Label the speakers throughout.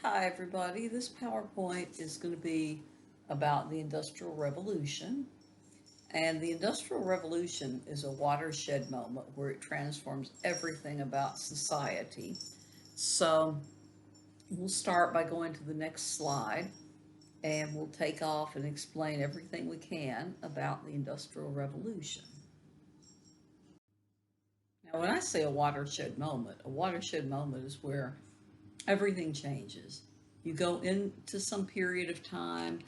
Speaker 1: Hi everybody, this PowerPoint is going to be about the Industrial Revolution. And the Industrial Revolution is a watershed moment where it transforms everything about society. So we'll start by going to the next slide and we'll take off and explain everything we can about the Industrial Revolution. Now, when I say a watershed moment is where everything changes. You go into some period of time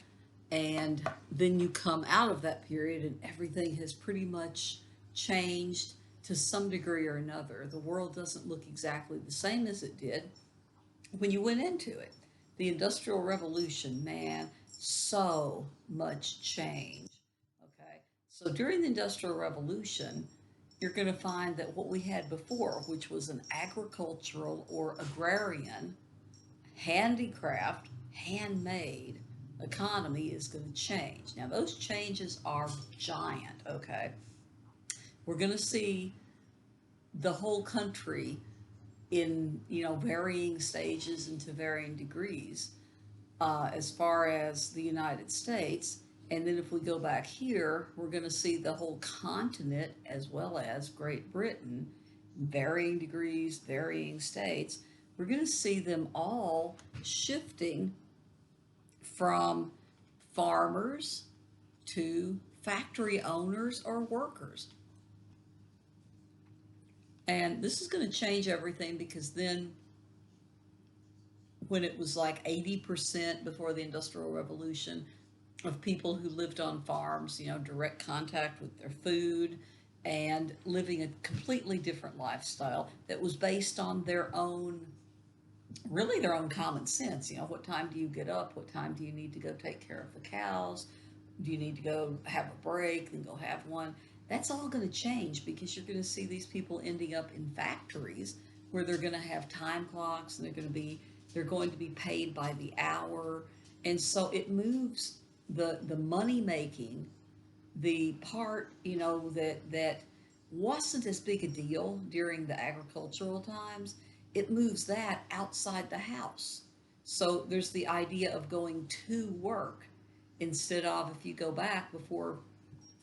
Speaker 1: and then you come out of that period and everything has pretty much changed to some degree or another. The world doesn't look exactly the same as it did when you went into it. The Industrial Revolution, man, so much change. Okay, so during the Industrial Revolution, you're going to find that what we had before, which was an agricultural or agrarian handicraft, handmade economy, is going to change. Now, those changes are giant, okay? We're going to see the whole country in, varying stages and to varying degrees as far as the United States. And then if we go back here, we're going to see the whole continent as well as Great Britain, varying degrees, varying states. We're going to see them all shifting from farmers to factory owners or workers. And this is going to change everything because then when it was like 80% before the Industrial Revolution of people who lived on farms, direct contact with their food and living a completely different lifestyle that was based on their own, really their own common sense. What time do you get up? What time do you need to go take care of the cows? Do you need to go have a break? Then go have one. That's all going to change because you're going to see these people ending up in factories where they're going to have time clocks and they're going to be paid by the hour. And so it moves the money making, the part, that wasn't as big a deal during the agricultural times. It moves that outside the house. So there's the idea of going to work instead of, if you go back before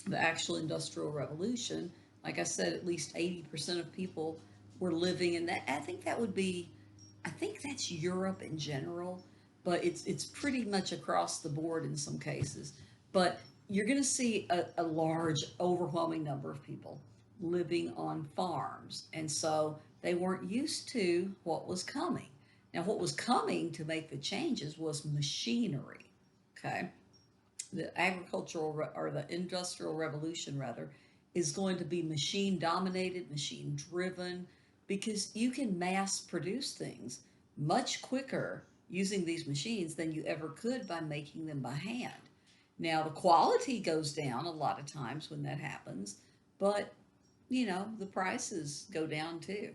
Speaker 1: the actual Industrial Revolution, like I said, at least 80% of people were living in that. I think that's Europe in general, but it's pretty much across the board in some cases. But you're going to see a large, overwhelming number of people living on farms. And so they weren't used to what was coming. Now, what was coming to make the changes was machinery. Okay. The or the industrial revolution, rather, is going to be machine dominated, machine driven, because you can mass produce things much quicker using these machines than you ever could by making them by hand. Now, the quality goes down a lot of times when that happens, but the prices go down too.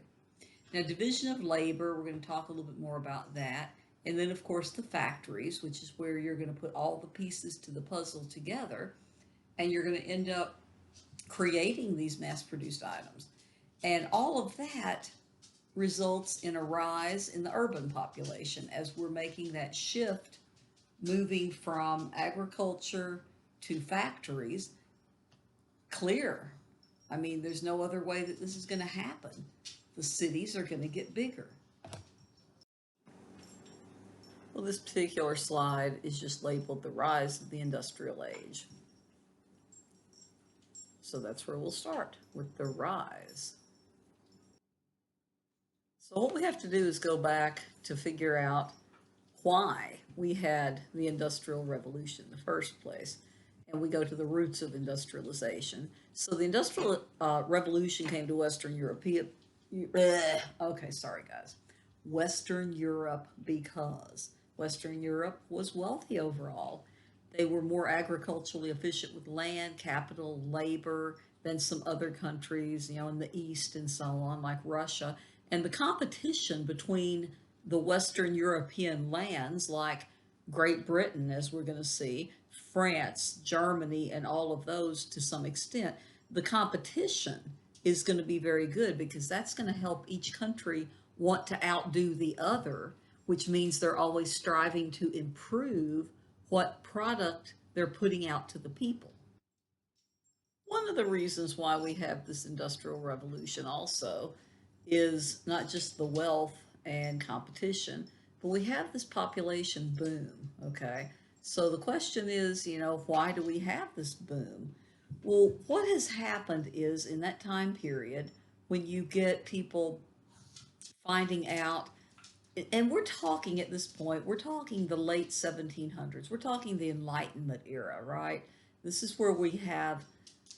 Speaker 1: Now, division of labor, we're going to talk a little bit more about that. And then, of course, the factories, which is where you're going to put all the pieces to the puzzle together, and you're going to end up creating these mass-produced items. And all of that results in a rise in the urban population as we're making that shift, moving from agriculture to factories. Clear. I mean, there's no other way that this is going to happen. The cities are going to get bigger. Well, this particular slide is just labeled the rise of the industrial age. So that's where we'll start, with the rise. So what we have to do is go back to figure out why we had the Industrial Revolution in the first place. And we go to the roots of industrialization. So the Industrial Revolution came to Western Europe. Okay, sorry guys. Western Europe because Western Europe was wealthy overall. They were more agriculturally efficient with land, capital, labor than some other countries, in the East and so on, like Russia. And the competition between the Western European lands, like Great Britain, as we're going to see, France, Germany, and all of those to some extent, the competition is going to be very good because that's going to help each country want to outdo the other which means they're always striving to improve what product they're putting out to the people. One of the reasons why we have this industrial revolution also is not just the wealth and competition, but we have this population boom, okay? So the question is, why do we have this boom? Well, what has happened is in that time period, when you get people finding out, and we're talking at this point, we're talking the late 1700s, we're talking the Enlightenment era, right? This is where we have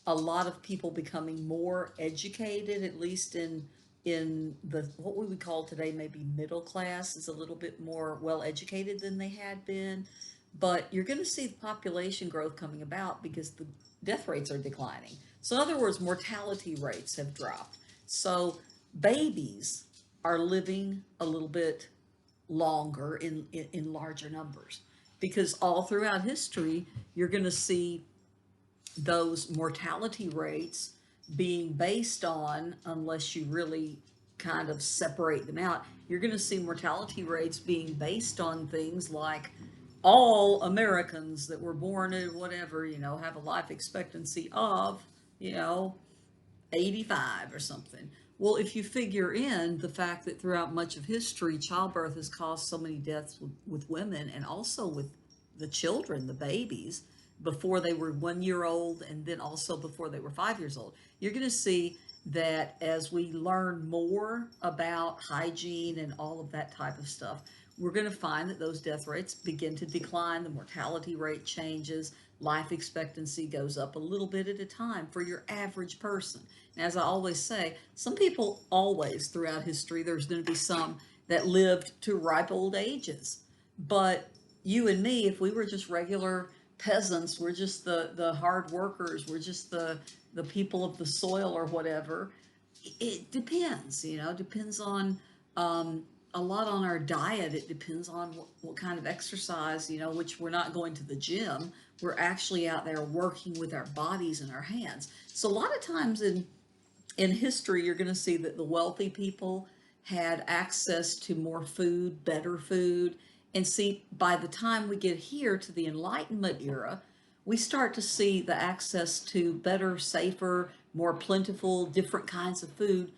Speaker 1: a lot of people becoming more educated, at least in the what we would call today maybe middle class is a little bit more well educated than they had been. But you're going to see the population growth coming about because the death rates are declining. So in other words, mortality rates have dropped. So babies are living a little bit longer in larger numbers because all throughout history you're going to see those mortality rates being based on, unless you really kind of separate them out, you're going to see mortality rates being based on things like all Americans that were born at whatever, have a life expectancy of, you know, 85 or something. Well, if you figure in the fact that throughout much of history, childbirth has caused so many deaths with women and also with the children, the babies, before they were 1 year old and then also before they were 5 years old, you're going to see that as we learn more about hygiene and all of that type of stuff, we're going to find that those death rates begin to decline, the mortality rate changes, life expectancy goes up a little bit at a time for your average person. And as I always say, some people always throughout history, there's going to be some that lived to ripe old ages. But you and me, if we were just regular peasants, we're just the hard workers, we're just the people of the soil or whatever. It depends, depends on a lot on our diet. It depends on what kind of exercise, which we're not going to the gym. We're actually out there working with our bodies and our hands. So a lot of times in history, you're going to see that the wealthy people had access to more food, better food. And see, by the time we get here to the Enlightenment era, we start to see the access to better, safer, more plentiful, different kinds of food.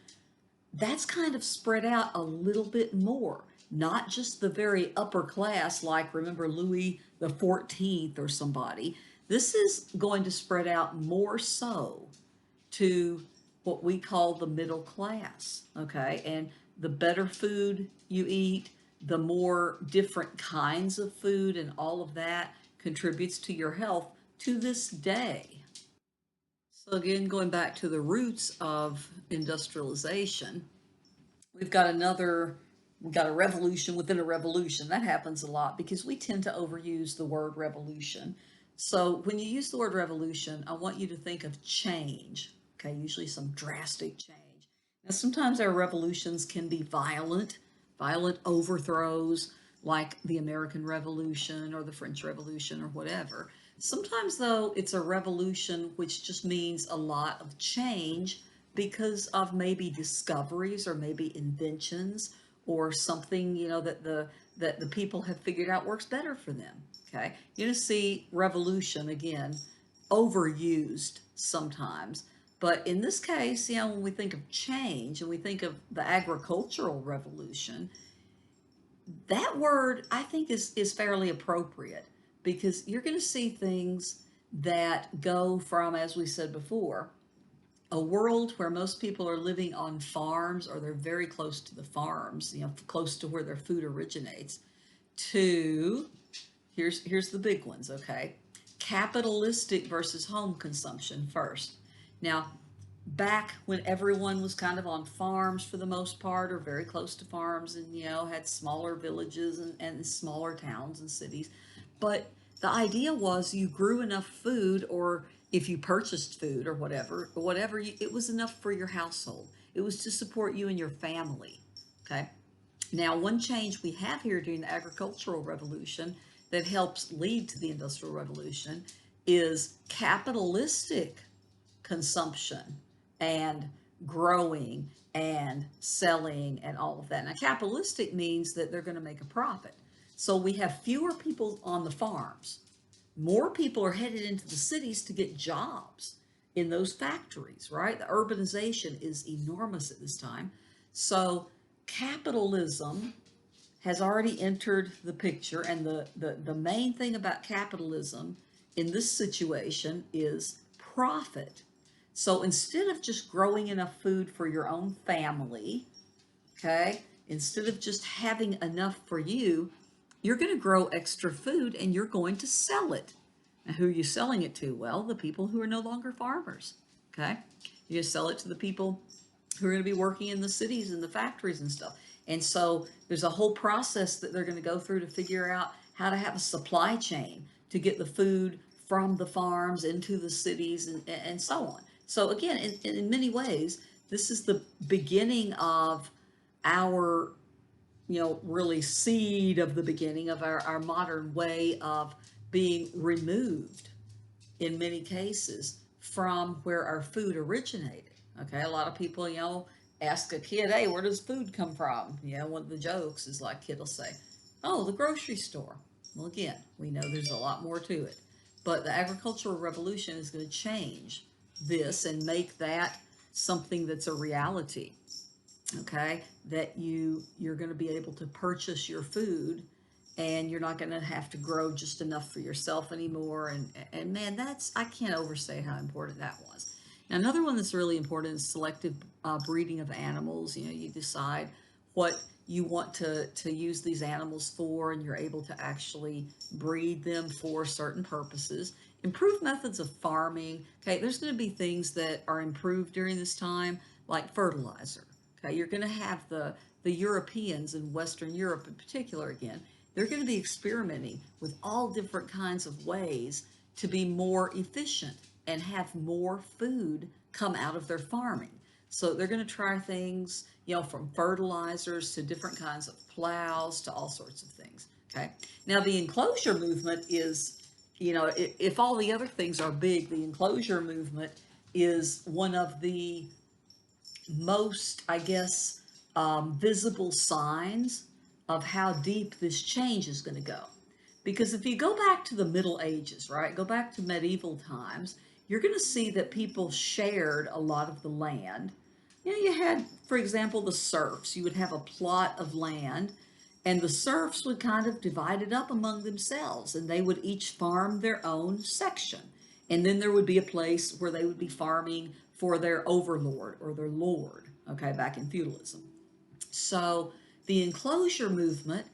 Speaker 1: That's kind of spread out a little bit more, not just the very upper class, like remember Louis the 14th or somebody. This is going to spread out more so to what we call the middle class, okay? And the better food you eat, the more different kinds of food and all of that contributes to your health to this day. So again, going back to the roots of industrialization, we've got a revolution within a revolution. That happens a lot because we tend to overuse the word revolution. So when you use the word revolution, I want you to think of change, okay? Usually some drastic change. Now, sometimes our revolutions can be violent, violent overthrows like the American Revolution or the French Revolution or whatever. Sometimes, though, it's a revolution which just means a lot of change because of maybe discoveries or maybe inventions or something, that the people have figured out works better for them. Okay. You're going to see revolution again overused sometimes. But in this case, when we think of change and we think of the agricultural revolution, that word I think is fairly appropriate because you're going to see things that go from, as we said before, a world where most people are living on farms or they're very close to the farms, close to where their food originates, to here's the big ones, okay? Capitalistic versus home consumption first. Now, back when everyone was kind of on farms for the most part or very close to farms and had smaller villages and smaller towns and cities, but the idea was you grew enough food, or if you purchased food or whatever, it was enough for your household. It was to support you and your family. Okay. Now, one change we have here during the agricultural revolution that helps lead to the industrial revolution is capitalistic consumption and growing and selling and all of that. Now, capitalistic means that they're going to make a profit. So we have fewer people on the farms. More people are headed into the cities to get jobs in those factories, right? The urbanization is enormous at this time. So capitalism has already entered the picture, and the main thing about capitalism in this situation is profit. So instead of just growing enough food for your own family, okay, instead of just having enough for you, you're going to grow extra food and you're going to sell it. Now, who are you selling it to? Well, the people who are no longer farmers, okay? You just sell it to the people who are going to be working in the cities and the factories and stuff. And so there's a whole process that they're going to go through to figure out how to have a supply chain to get the food from the farms into the cities and so on. So again, in many ways, this is the beginning of our, really seed of the beginning of our modern way of being removed in many cases from where our food originated. Okay, a lot of people, ask a kid, hey, where does food come from? One of the jokes is like, kid will say, oh, the grocery store. Well, again, we know there's a lot more to it. But the agricultural revolution is going to change this and make that something that's a reality. Okay, that you're going to be able to purchase your food and you're not going to have to grow just enough for yourself anymore. And man, I can't overstate how important that was. Now, another one that's really important is selective breeding of animals. You decide what you want to use these animals for, and you're able to actually breed them for certain purposes. Improved methods of farming. Okay, there's going to be things that are improved during this time, like fertilizer. Okay, you're going to have the Europeans in Western Europe in particular again. They're going to be experimenting with all different kinds of ways to be more efficient and have more food come out of their farming. So they're going to try things, from fertilizers to different kinds of plows to all sorts of things. Okay. Now the enclosure movement is, if all the other things are big, the enclosure movement is one of the most, I guess, visible signs of how deep this change is going to go. Because if you go back to the Middle Ages, right, go back to medieval times, you're going to see that people shared a lot of the land. You had, for example, the serfs. You would have a plot of land, and the serfs would kind of divide it up among themselves, and they would each farm their own section. And then there would be a place where they would be farming for their overlord or their lord, okay, back in feudalism. So the enclosure movement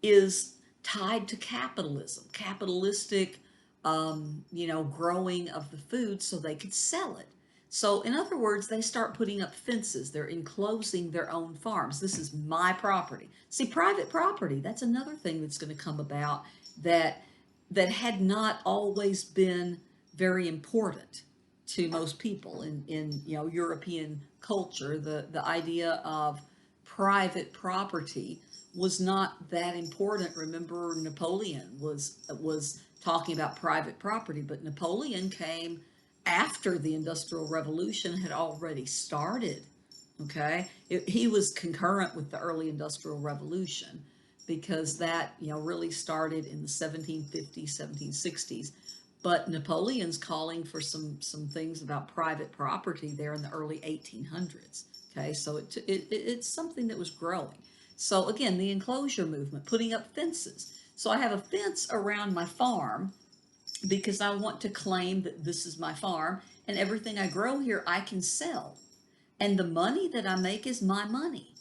Speaker 1: is tied to capitalism, capitalistic, growing of the food so they could sell it. So in other words, they start putting up fences. They're enclosing their own farms. This is my property. See, private property, that's another thing that's going to come about that had not always been very important to most people in European culture. The idea of private property was not that important. Remember, Napoleon was talking about private property, but Napoleon came after the Industrial Revolution had already started. Okay, he was concurrent with the early Industrial Revolution because that really started in the 1750s, 1760s. But Napoleon's calling for some things about private property there in the early 1800s. Okay, so it's something that was growing. So again, the enclosure movement, putting up fences. So I have a fence around my farm because I want to claim that this is my farm and everything I grow here I can sell. And the money that I make is my money.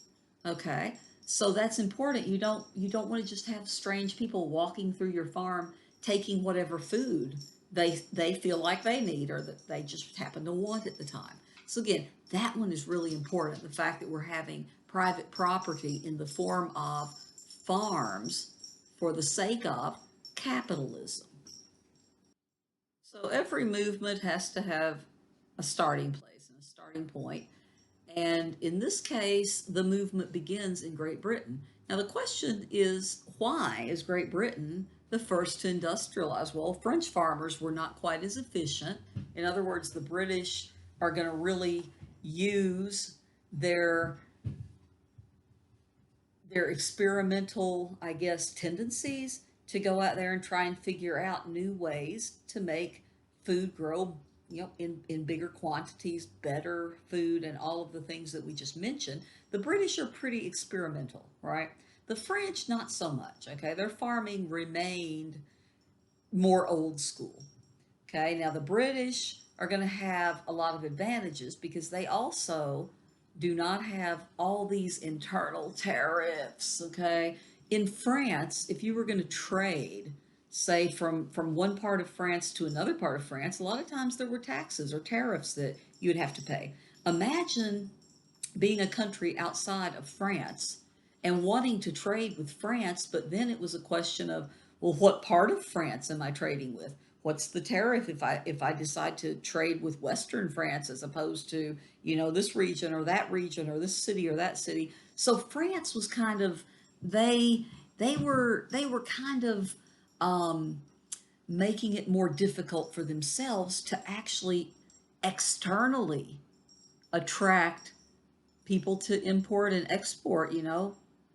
Speaker 1: Okay? So that's important. You don't want to just have strange people walking through your farm taking whatever food they feel like they need or that they just happen to want at the time. So again, that one is really important. The fact that we're having private property in the form of farms for the sake of capitalism. So every movement has to have a starting place and a starting point. And in this case, the movement begins in Great Britain. Now, the question is, why is Great Britain the first to industrialize? Well, French farmers were not quite as efficient. In other words, the British are going to really use their their experimental, I guess, tendencies to go out there and try and figure out new ways to make food grow, in bigger quantities, better food, and all of the things that we just mentioned. The British are pretty experimental, right? The French, not so much, okay? Their farming remained more old school. Okay, now the British are going to have a lot of advantages because they also do not have all these internal tariffs. Okay, in France, if you were going to trade, say from one part of France to another part of France, a lot of times there were taxes or tariffs that you would have to pay. Imagine being a country outside of France and wanting to trade with France, but then it was a question of, well, what part of France am I trading with? What's the tariff if I decide to trade with Western France as opposed to, this region or that region or this city or that city? So France was kind of they were kind of um, making it more difficult for themselves to actually externally attract people to import and export,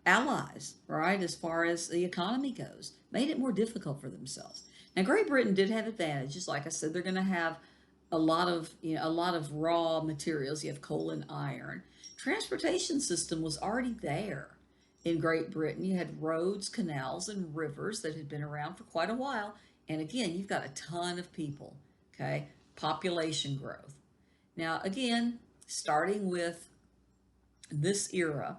Speaker 1: allies, right? As far as the economy goes, made it more difficult for themselves. Now, Great Britain did have advantages. Like I said, they're going to have a lot of raw materials. You have coal and iron. Transportation system was already there in Great Britain. You had roads, canals, and rivers that had been around for quite a while. And again, you've got a ton of people, okay? Population growth. Now, again, starting with this era,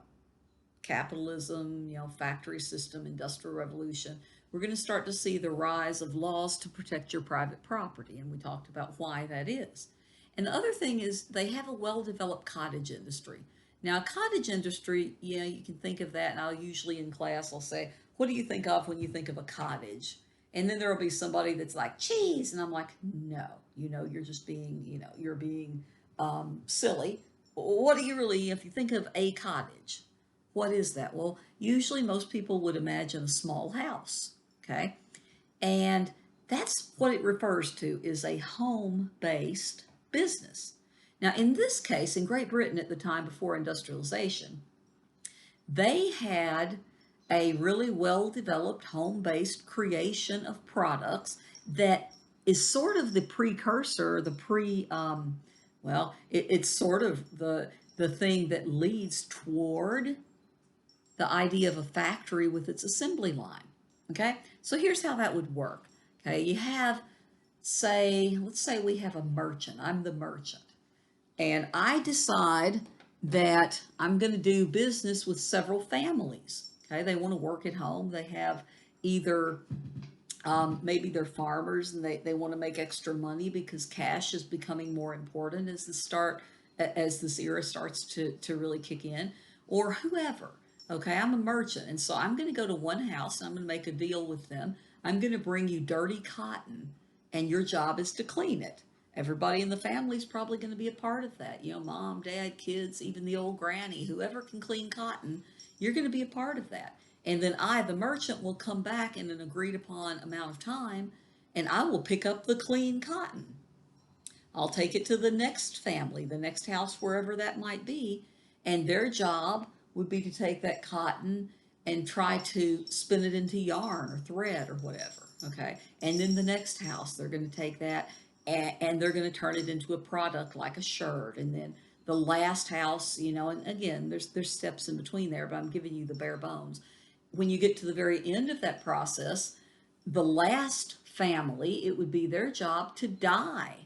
Speaker 1: capitalism, factory system, industrial revolution, we're going to start to see the rise of laws to protect your private property. And we talked about why that is. And the other thing is they have a well-developed cottage industry. Now, cottage industry, you can think of that, and I'll usually in class, I'll say, what do you think of when you think of a cottage? And then there will be somebody that's like, cheese. And I'm like, no, you're just being, you're being silly. What do you really, if you think of a cottage, what is that? Well, usually most people would imagine a small house, okay? And that's what it refers to is a home-based business. Now, in this case, in Great Britain at the time before industrialization, they had a really well-developed home-based creation of products that is sort of the precursor, it's sort of the thing that leads toward the idea of a factory with its assembly line. Okay, so here's how that would work. Okay, you have, let's say we have a merchant. I'm the merchant, and I decide that I'm going to do business with several families. Okay, they want to work at home. They have either maybe they're farmers and they want to make extra money because cash is becoming more important as this era starts to really kick in, or whoever. Okay, I'm a merchant, and so I'm going to go to one house and I'm going to make a deal with them. I'm going to bring you dirty cotton, and your job is to clean it. Everybody in the family is probably going to be a part of that. Mom, dad, kids, even the old granny, whoever can clean cotton, you're going to be a part of that. And then I, the merchant, will come back in an agreed upon amount of time, and I will pick up the clean cotton. I'll take it to the next family, the next house, wherever that might be, and their job would be to take that cotton and try to spin it into yarn or thread or whatever, okay? And then the next house, they're going to take that and they're going to turn it into a product like a shirt. And then the last house, and again, there's steps in between there, but I'm giving you the bare bones. When you get to the very end of that process, the last family, it would be their job to dye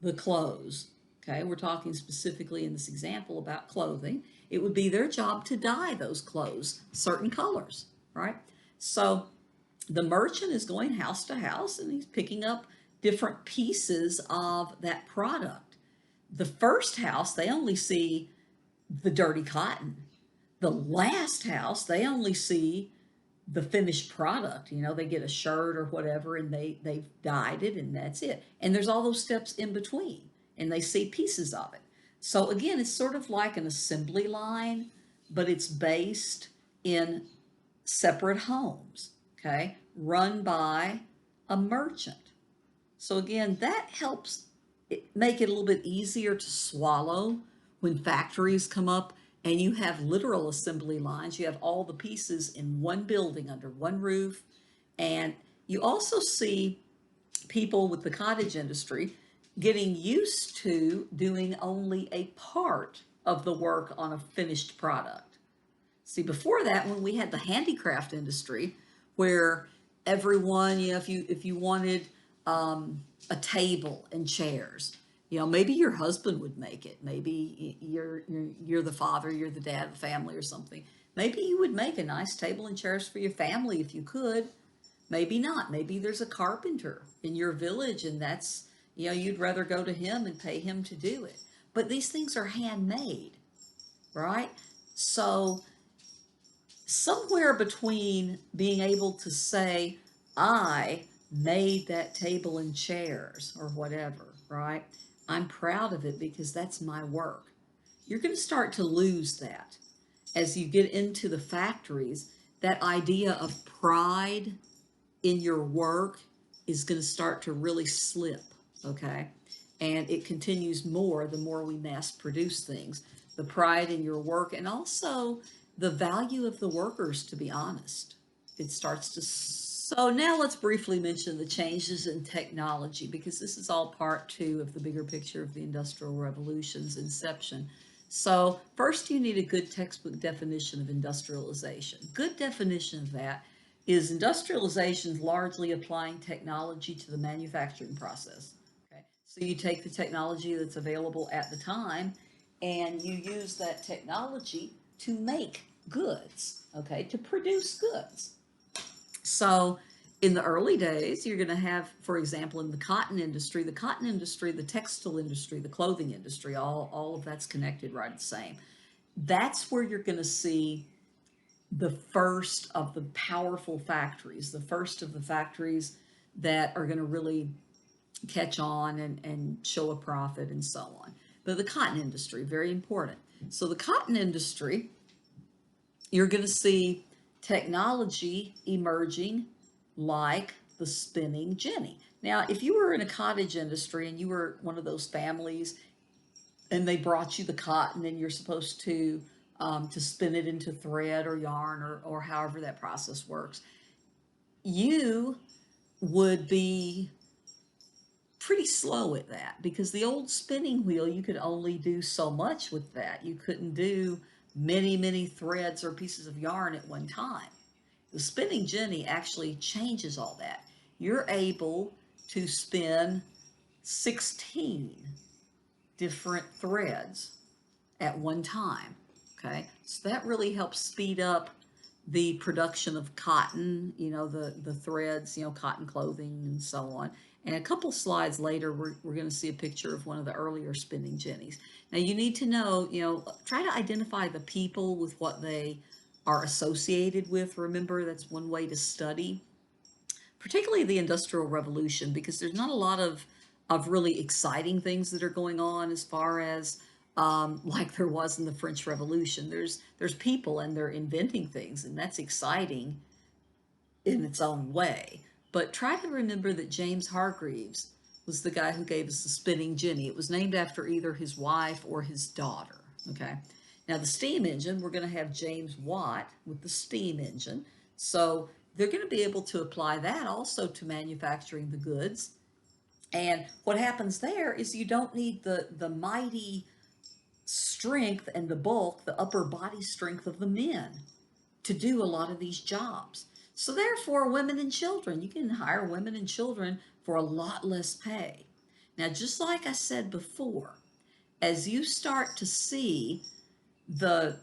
Speaker 1: the clothes. Okay, we're talking specifically in this example about clothing. It would be their job to dye those clothes certain colors, right? So the merchant is going house to house and he's picking up different pieces of that product. The first house, they only see the dirty cotton. The last house, they only see the finished product. They get a shirt or whatever and they've dyed it and that's it. And there's all those steps in between and they see pieces of it. So again, it's sort of like an assembly line, but it's based in separate homes, okay, run by a merchant. So again, that helps make it a little bit easier to swallow when factories come up and you have literal assembly lines, you have all the pieces in one building under one roof. And you also see people with the cottage industry getting used to doing only a part of the work on a finished product. See, before that, when we had the handicraft industry, where everyone, if you wanted a table and chairs, maybe your husband would make it. Maybe you're the father, you're the dad of the family or something. Maybe you would make a nice table and chairs for your family if you could. Maybe not. Maybe there's a carpenter in your village, and that's, you'd rather go to him and pay him to do it. But these things are handmade, right? So somewhere between being able to say, I made that table and chairs or whatever, right? I'm proud of it because that's my work. You're going to start to lose that as you get into the factories. That idea of pride in your work is going to start to really slip, okay? And it continues more the more we mass produce things. The pride in your work, and also the value of the workers, to be honest. It starts to. So now let's briefly mention the changes in technology, because this is all part two of the bigger picture of the Industrial Revolution's inception. So first, you need a good textbook definition of industrialization. Good definition of that is industrialization is largely applying technology to the manufacturing process. Okay, so you take the technology that's available at the time and you use that technology to make goods, okay, to produce goods. So in the early days, you're going to have, for example, in the cotton industry, the textile industry, the clothing industry, all of that's connected right the same. That's where you're going to see the first of the powerful factories, the first of the factories that are going to really catch on and show a profit and so on. But the cotton industry, very important. So the cotton industry, you're going to see technology emerging like the spinning jenny. Now, if you were in a cottage industry and you were one of those families and they brought you the cotton and you're supposed to spin it into thread or yarn or however that process works, you would be pretty slow at that, because the old spinning wheel, you could only do so much with that. You couldn't do many, many threads or pieces of yarn at one time. The spinning jenny actually changes all that. You're able to spin 16 different threads at one time. Okay, so that really helps speed up the production of cotton, the threads, cotton clothing and so on. And a couple slides later, we're going to see a picture of one of the earlier spinning jennies. Now you need to know, try to identify the people with what they are associated with. Remember, that's one way to study, particularly the Industrial Revolution, because there's not a lot of really exciting things that are going on as far as like there was in the French Revolution. There's people and they're inventing things, and that's exciting in its own way. But try to remember that James Hargreaves was the guy who gave us the spinning jenny. It was named after either his wife or his daughter. Okay. Now the steam engine, we're going to have James Watt with the steam engine. So they're going to be able to apply that also to manufacturing the goods. And what happens there is you don't need the mighty strength and the bulk, the upper body strength of the men to do a lot of these jobs. So therefore, women and children, you can hire women and children for a lot less pay. Now, just like I said before, as you start to see the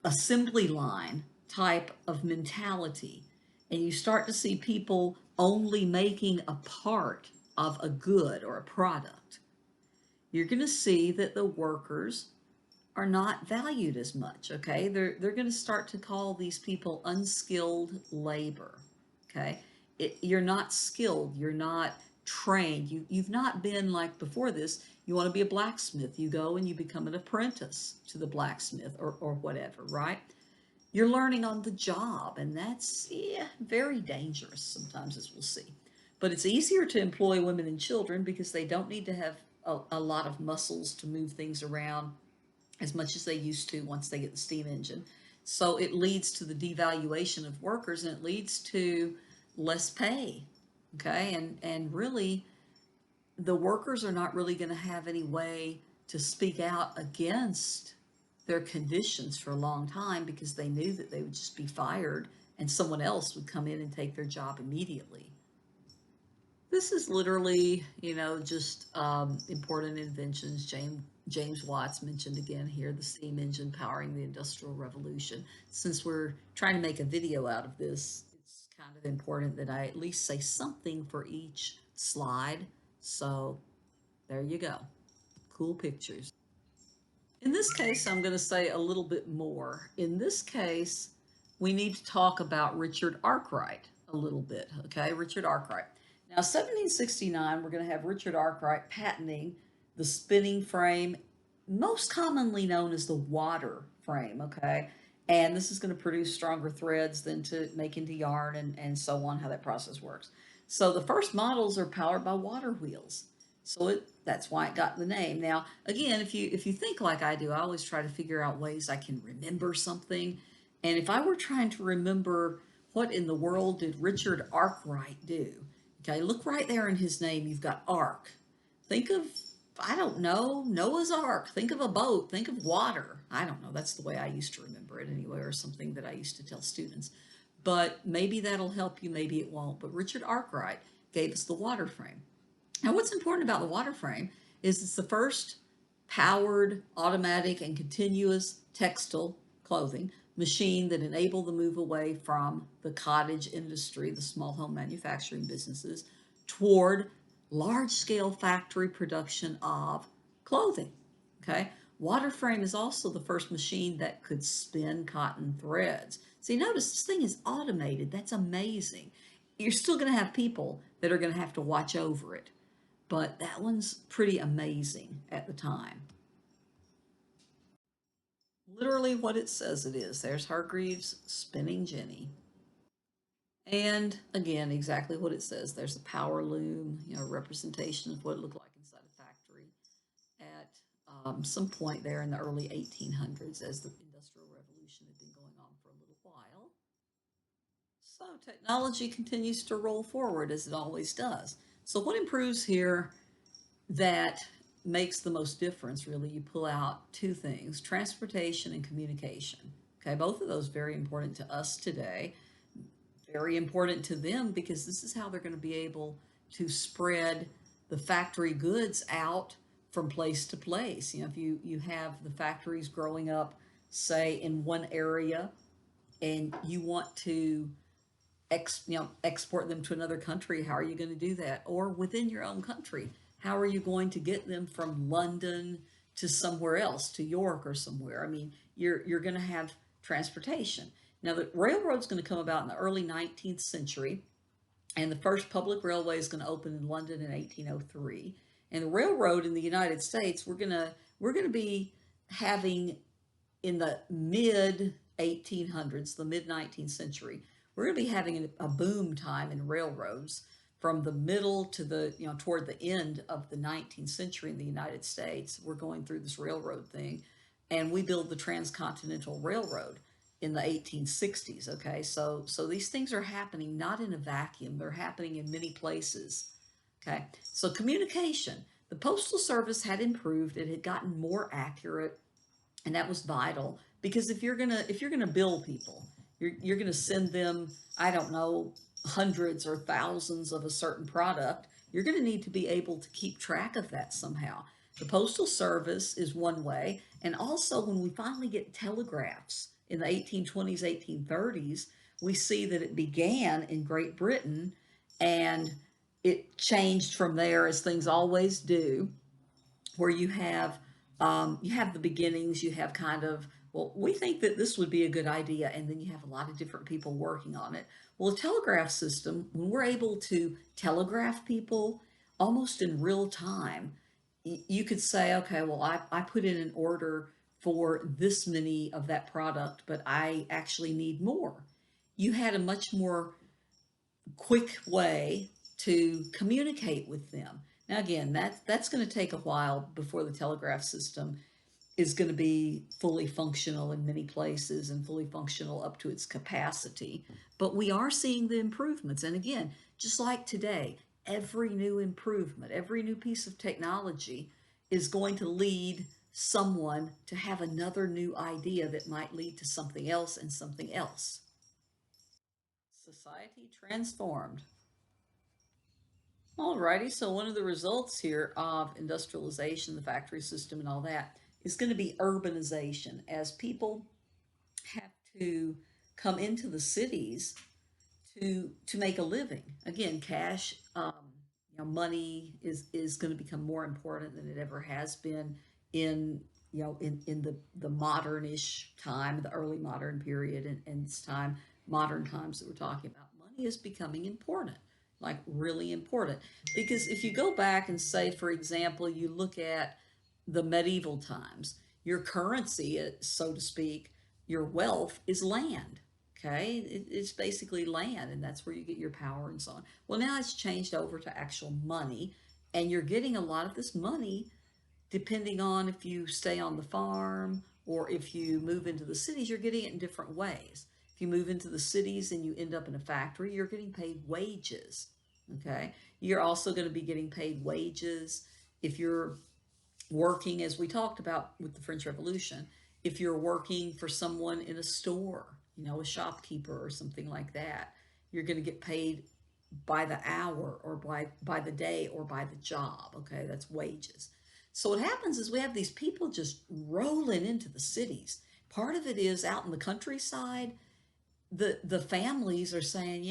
Speaker 1: assembly line type of mentality, and you start to see people only making a part of a good or a product, you're going to see that the workers are not valued as much. Okay, they're going to start to call these people unskilled labor. Okay, you're not skilled, you're not trained, you've not been like before this. You want to be a blacksmith, you go and you become an apprentice to the blacksmith or whatever, right? You're learning on the job, and that's very dangerous sometimes, as we'll see. But it's easier to employ women and children because they don't need to have a lot of muscles to move things around as much as they used to once they get the steam engine. So it leads to the devaluation of workers, and it leads to less pay. Okay. And really, the workers are not really going to have any way to speak out against their conditions for a long time because they knew that they would just be fired and someone else would come in and take their job immediately. This is literally, just important inventions. James Watts mentioned again here the steam engine powering the Industrial Revolution. Since we're trying to make a video out of this, it's kind of important that I at least say something for each slide. So there you go. Cool pictures. In this case, I'm going to say a little bit more. In this case, we need to talk about Richard Arkwright a little bit, okay? Richard Arkwright. Now, 1769, we're going to have Richard Arkwright patenting the spinning frame, most commonly known as the water frame, okay? And this is going to produce stronger threads than to make into yarn and so on, how that process works. So the first models are powered by water wheels. So that's why it got the name. Now, again, if you think like I do, I always try to figure out ways I can remember something. And if I were trying to remember what in the world did Richard Arkwright do? Okay, look right there in his name. You've got Ark. Think of, I don't know, Noah's Ark. Think of a boat. Think of water. I don't know. That's the way I used to remember it anyway, or something that I used to tell students. But maybe that'll help you. Maybe it won't. But Richard Arkwright gave us the water frame. Now, what's important about the water frame is it's the first powered, automatic, and continuous textile clothing machine that enabled the move away from the cottage industry, the small home manufacturing businesses, toward large-scale factory production of clothing. Okay, water frame is also the first machine that could spin cotton threads. See, notice this thing is automated. That's amazing. You're still going to have people that are going to have to watch over it, but that one's pretty amazing at the time. Literally what it says it is. There's Hargreaves spinning Jenny. And again, exactly what it says. There's a power loom, representation of what it looked like inside a factory at some point there in the early 1800s as the Industrial Revolution had been going on for a little while. So technology continues to roll forward as it always does. So what improves here that makes the most difference, really? You pull out two things: transportation and communication. Okay, both of those very important to us today, very important to them because this is how they're going to be able to spread the factory goods out from place to place. If you have the factories growing up, say in one area, and you want to export them to another country, how are you going to do that? Or within your own country, how are you going to get them from London to somewhere else, to York or somewhere? I mean, you're going to have transportation. Now, the railroad's going to come about in the early 19th century, and the first public railway is going to open in London in 1803. And the railroad in the United States, we're going to be having in the mid 1800s, the mid 19th century, we're going to be having a boom time in railroads from the middle to the, toward the end of the 19th century in the United States. We're going through this railroad thing, and we build the Transcontinental Railroad in the 1860s. Okay, so these things are happening not in a vacuum. They're happening in many places. Okay, so communication. The Postal Service had improved. It had gotten more accurate, and that was vital because if you're gonna bill people, you're gonna send them, I don't know, hundreds or thousands of a certain product. You're gonna need to be able to keep track of that somehow. The Postal Service is one way, and also when we finally get telegraphs in the 1820s, 1830s, we see that it began in Great Britain, and it changed from there, as things always do, where you have the beginnings, you have kind of, well, we think that this would be a good idea, and then you have a lot of different people working on it. Well, the telegraph system, when we're able to telegraph people almost in real time, you could say, okay, well, I put in an order for this many of that product, but I actually need more. You had a much more quick way to communicate with them. Now, again, that's going to take a while before the telegraph system is going to be fully functional in many places and fully functional up to its capacity. But we are seeing the improvements. And again, just like today, every new improvement, every new piece of technology is going to lead someone to have another new idea that might lead to something else and something else. Society transformed. Alrighty, so one of the results here of industrialization, the factory system, and all that is going to be urbanization as people have to come into the cities to make a living. Again, cash, money is going to become more important than it ever has been in in the modernish time, the early modern period, and this time, modern times that we're talking about. Money is becoming important, like really important, because if you go back and say, for example, you look at the medieval times, your currency, so to speak, your wealth is land. Okay, it's basically land, and that's where you get your power and so on. Well, now it's changed over to actual money, and you're getting a lot of this money depending on if you stay on the farm or if you move into the cities. You're getting it in different ways. If you move into the cities and you end up in a factory, you're getting paid wages. Okay, you're also going to be getting paid wages if you're working, as we talked about with the French Revolution, if you're working for someone in a store, a shopkeeper or something like that, you're going to get paid by the hour or by the day or by the job. Okay, that's wages. So what happens is we have these people just rolling into the cities. Part of it is out in the countryside, the families are saying,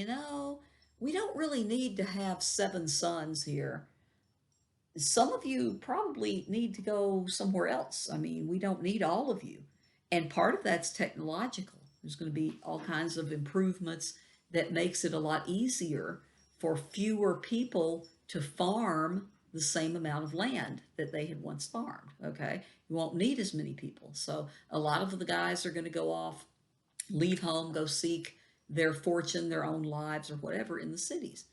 Speaker 1: we don't really need to have 7 sons here. Some of you probably need to go somewhere else. I mean, we don't need all of you. And part of that's technological. There's going to be all kinds of improvements that makes it a lot easier for fewer people to farm the same amount of land that they had once farmed. Okay, you won't need as many people. So a lot of the guys are going to go off, leave home, go seek their fortune, their own lives, or whatever in the cities.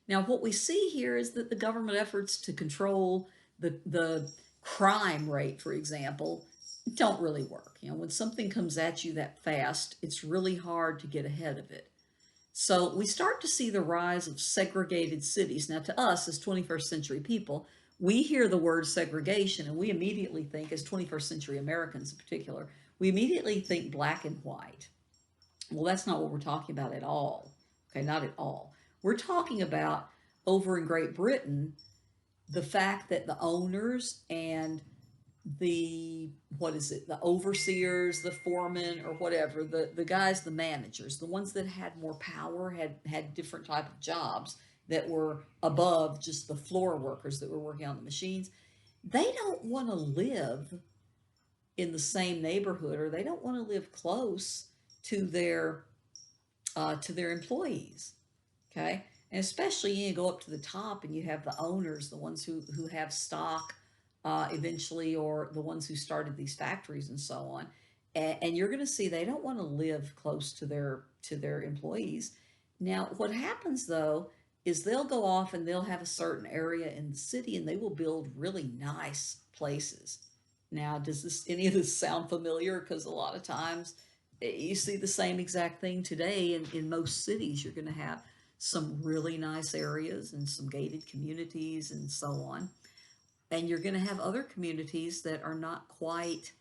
Speaker 1: Now, what we see here is that the government efforts to control the crime rate, for example, don't really work. When something comes at you that fast, it's really hard to get ahead of it. So we start to see the rise of segregated cities. Now, to us as 21st century people, we hear the word segregation and we immediately think, as 21st century Americans in particular, we immediately think black and white. Well, that's not what we're talking about at all. Okay, not at all. We're talking about over in Great Britain, the fact that the owners and the the overseers, the foremen, or whatever, the guys, the managers, the ones that had more power, had different type of jobs that were above just the floor workers that were working on the machines. They don't want to live in the same neighborhood, or they don't want to live close to their employees. Okay, and especially you go up to the top and you have the owners, the ones who have stock eventually, or the ones who started these factories and so on. And you're going to see they don't want to live close to their employees. Now, what happens though is they'll go off and they'll have a certain area in the city and they will build really nice places. Now, does any of this sound familiar? Because a lot of times you see the same exact thing today in most cities. You're going to have some really nice areas and some gated communities and so on. And you're going to have other communities that are not quite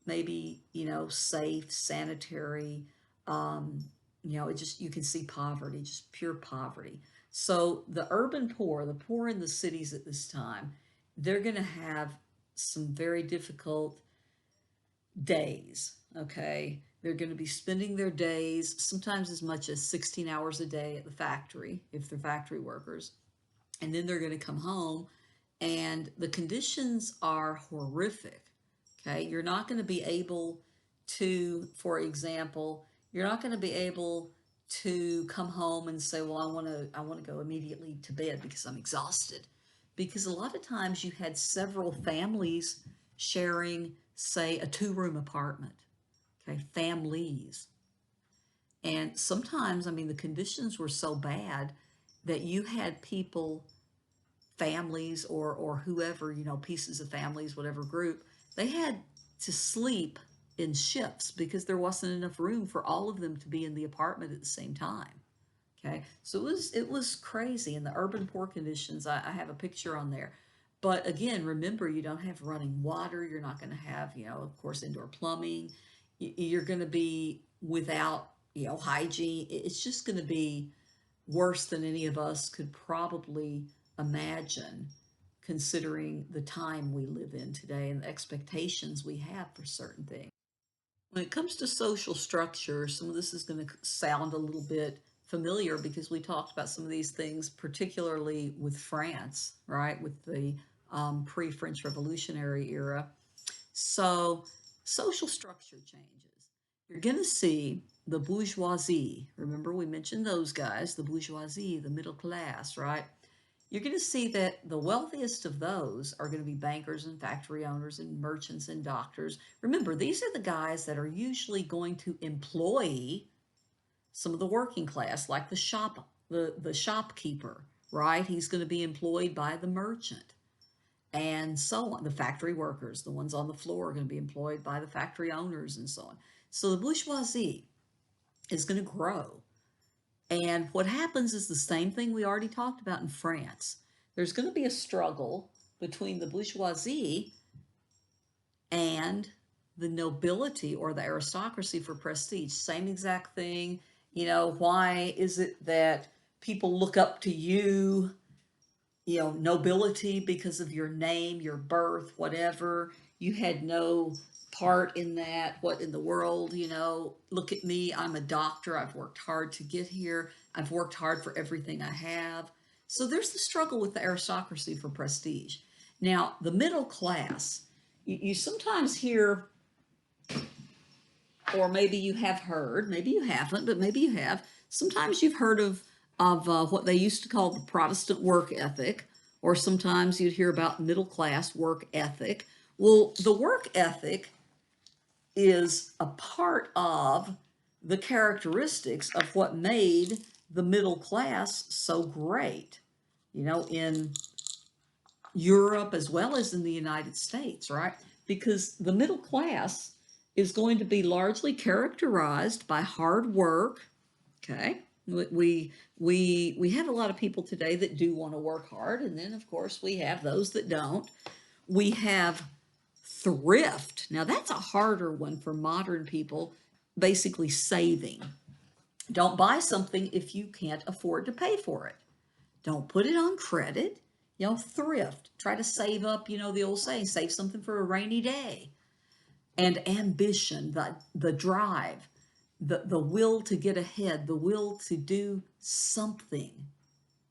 Speaker 1: maybe, safe, sanitary. It just, you can see poverty, just pure poverty. So the urban poor, the poor in the cities at this time, they're going to have some very difficult days. Okay, they're going to be spending their days sometimes as much as 16 hours a day at the factory if they're factory workers, and then they're going to come home and the conditions are horrific. Okay, you're not going to be able to, for example, you're not going to be able to come home and say, well, I want to go immediately to bed because I'm exhausted. Because a lot of times you had several families sharing, say, a 2-room apartment. Okay, families. And sometimes, I mean, the conditions were so bad that you had people families or whoever, pieces of families, whatever group, they had to sleep in shifts because there wasn't enough room for all of them to be in the apartment at the same time. Okay, so it was crazy in the urban poor conditions. I have a picture on there, but again, remember you don't have running water. You're not going to have, of course, indoor plumbing. You're going to be without, hygiene. It's just going to be worse than any of us could probably imagine, considering the time we live in today and the expectations we have for certain things. When it comes to social structure, some of this is going to sound a little bit familiar because we talked about some of these things, particularly with France, right, with the pre-French Revolutionary era. So, social structure changes. You're going to see the bourgeoisie. Remember, we mentioned those guys, the bourgeoisie, the middle class, right? You're going to see that the wealthiest of those are going to be bankers and factory owners and merchants and doctors. Remember, these are the guys that are usually going to employ some of the working class, like the shopkeeper, right? He's going to be employed by the merchant and so on. The factory workers, the ones on the floor, are going to be employed by the factory owners and so on. So the bourgeoisie is going to grow. And what happens is the same thing we already talked about in France. There's going to be a struggle between the bourgeoisie and the nobility or the aristocracy for prestige. Same exact thing. Why is it that people look up to you, nobility, because of your name, your birth, whatever? You had no part in that. What in the world, look at me. I'm a doctor. I've worked hard to get here. I've worked hard for everything I have. So there's the struggle with the aristocracy for prestige. Now, the middle class, you sometimes hear, or maybe you have heard, maybe you haven't, but maybe you have. Sometimes you've heard of what they used to call the Protestant work ethic, or sometimes you'd hear about middle class work ethic. Well, the work ethic is a part of the characteristics of what made the middle class so great, in Europe as well as in the United States, right? Because the middle class is going to be largely characterized by hard work. Okay. We have a lot of people today that do want to work hard, and then of course we have those that don't. We have thrift. Now that's a harder one for modern people, basically saving. Don't buy something if you can't afford to pay for it. Don't put it on credit. Thrift. Try to save up, the old saying, save something for a rainy day. And ambition, the drive, the will to get ahead, the will to do something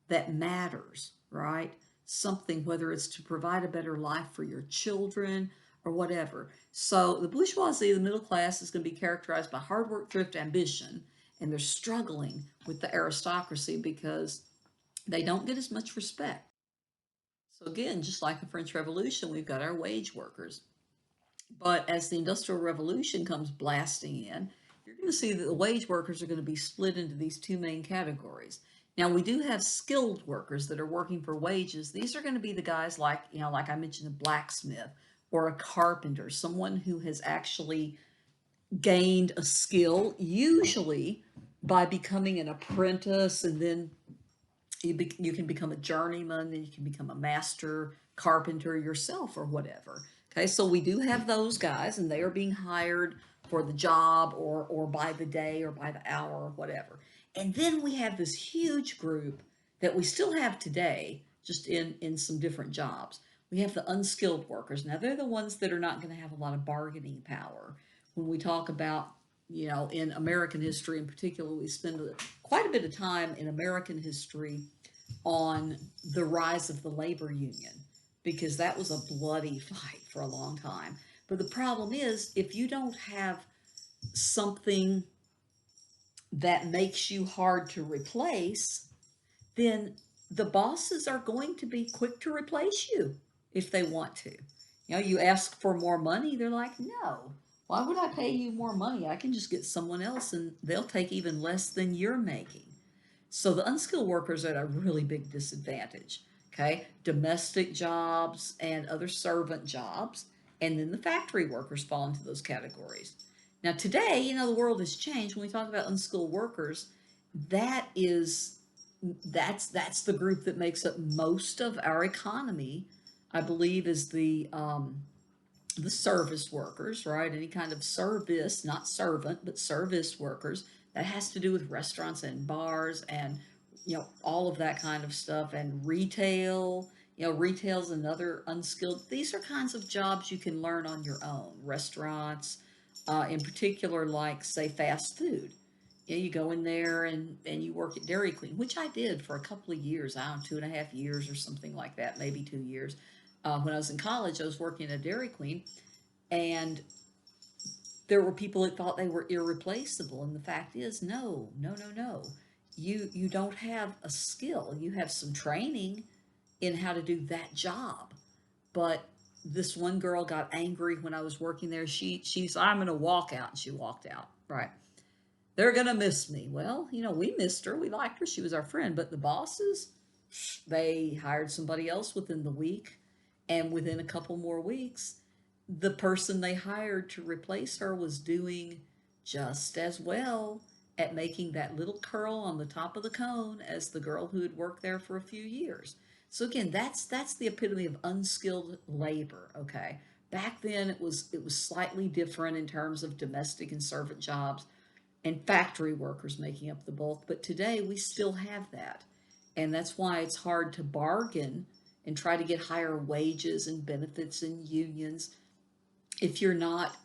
Speaker 1: that matters, right? Something, whether it's to provide a better life for your children or whatever. So the bourgeoisie, the middle class, is going to be characterized by hard work, thrift, ambition, and they're struggling with the aristocracy because they don't get as much respect. So again, just like the French Revolution, we've got our wage workers. But as the Industrial Revolution comes blasting in, you're going to see that the wage workers are going to be split into these two main categories. Now, we do have skilled workers that are working for wages. These are going to be the guys like I mentioned, a blacksmith or a carpenter, someone who has actually gained a skill, usually by becoming an apprentice, and then you can become a journeyman, and you can become a master carpenter yourself or whatever. Okay, so we do have those guys, and they are being hired for the job or by the day or by the hour or whatever. And then we have this huge group that we still have today, just in some different jobs. We have the unskilled workers. Now, they're the ones that are not going to have a lot of bargaining power. When we talk about, in American history in particular, we spend quite a bit of time in American history on the rise of the labor union, because that was a bloody fight for a long time. But the problem is, if you don't have something that makes you hard to replace, then the bosses are going to be quick to replace you if they want to. You ask for more money, they're like, no, why would I pay you more money? I can just get someone else and they'll take even less than you're making. So the unskilled workers are at a really big disadvantage. Okay, domestic jobs and other servant jobs, and then the factory workers fall into those categories. Now, today, the world has changed. When we talk about unskilled workers, that is that's the group that makes up most of our economy. I believe is the service workers, right? Any kind of service, not servant, but service workers. That has to do with restaurants and bars and, all of that kind of stuff and retail. Retail's another unskilled. These are kinds of jobs you can learn on your own. Restaurants, in particular, like, say, fast food. You go in there and you work at Dairy Queen, which I did for a couple of years. I don't know, 2.5 years or something like that, maybe 2 years. When I was in college, I was working at Dairy Queen, and there were people that thought they were irreplaceable. And the fact is, no, no, no, no. You don't have a skill. You have some training in how to do that job. But this one girl got angry when I was working there. She's I'm gonna walk out, and she walked out. Right. They're gonna miss me. Well, we missed her. We liked her. She was our friend. But the bosses, they hired somebody else within the week, and within a couple more weeks, the person they hired to replace her was doing just as well at making that little curl on the top of the cone as the girl who had worked there for a few years. So again, that's the epitome of unskilled labor. Okay, back then it was slightly different in terms of domestic and servant jobs and factory workers making up the bulk, but today we still have that. And that's why it's hard to bargain and try to get higher wages and benefits and unions if you're not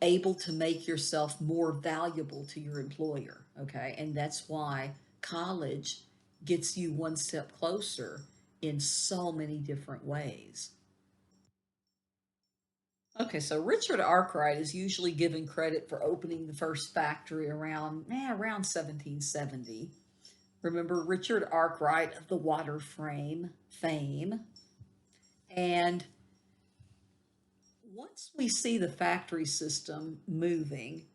Speaker 1: able to make yourself more valuable to your employer. Okay, and that's why college gets you one step closer in so many different ways. Okay, so Richard Arkwright is usually given credit for opening the first factory around 1770. Remember Richard Arkwright of the water frame fame. And once we see the factory system moving,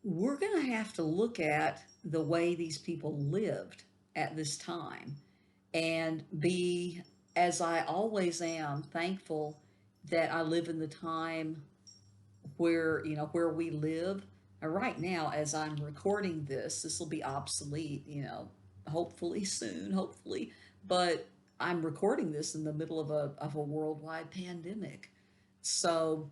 Speaker 1: we're going to have to look at the way these people lived at this time and be, as I always am, thankful that I live in the time where we live. And right now, as I'm recording this will be obsolete, hopefully soon, hopefully. But I'm recording this in the middle of a worldwide pandemic. So,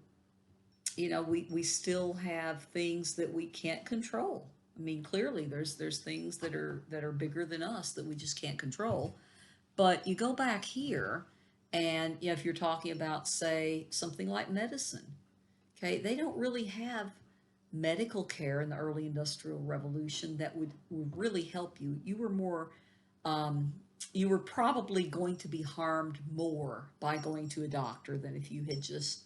Speaker 1: we still have things that we can't control. I mean, clearly there's things that are bigger than us that we just can't control. But you go back here, and if you're talking about, say, something like medicine, okay, they don't really have medical care in the early industrial revolution that would really help you. Um, you were probably going to be harmed more by going to a doctor than if you had just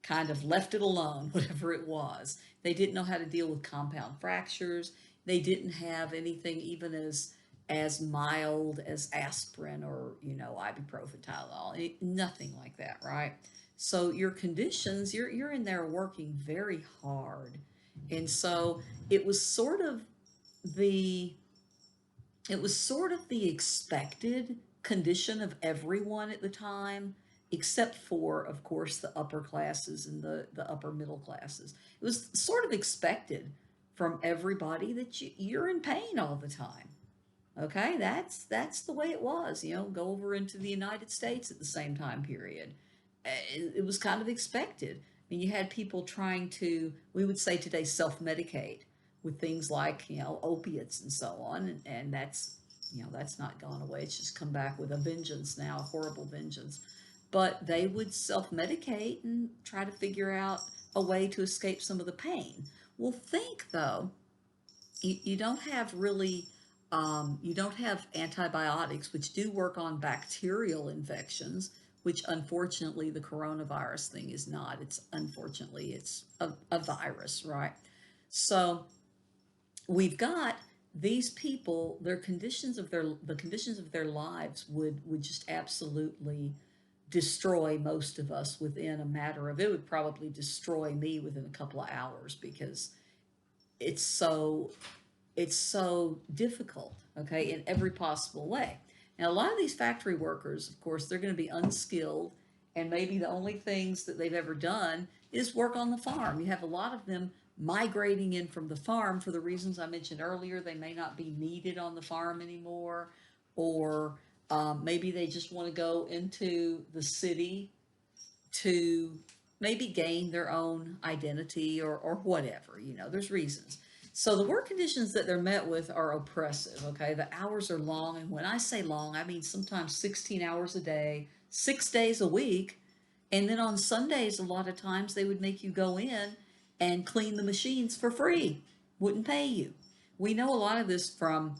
Speaker 1: kind of left it alone, whatever it was. They didn't know how to deal with compound fractures. They didn't have anything even as mild as aspirin or ibuprofen, Tylenol. Nothing like that, right? So your conditions, you're in there working very hard, and so it was sort of the it was sort of the expected condition of everyone at the time, except for, of course, the upper classes and the upper middle classes. It was sort of expected from everybody that you're in pain all the time. Okay, that's the way it was. Go over into the United States at the same time period. It was kind of expected. I mean, you had people trying to, we would say today, self-medicate with things like opiates and so on, and that's not gone away. It's just come back with a vengeance now, a horrible vengeance. But they would self-medicate and try to figure out a way to escape some of the pain. Well, think though, you don't have really you don't have antibiotics, which do work on bacterial infections, which unfortunately the coronavirus thing is not. It's a virus, right? So we've got these people, the conditions of their lives would just absolutely destroy most of us within a matter of, it would probably destroy me within a couple of hours, because it's so difficult, okay, in every possible way. Now, a lot of these factory workers, of course, they're going to be unskilled, and maybe the only things that they've ever done is work on the farm. You have a lot of them migrating in from the farm for the reasons I mentioned earlier. They may not be needed on the farm anymore, or maybe they just want to go into the city to maybe gain their own identity or whatever. There's reasons. So the work conditions that they're met with are oppressive. Okay, the hours are long, and when I say long, I mean sometimes 16 hours a day, 6 days a week. And then on Sundays, a lot of times they would make you go in and clean the machines for free, wouldn't pay you. We know a lot of this from,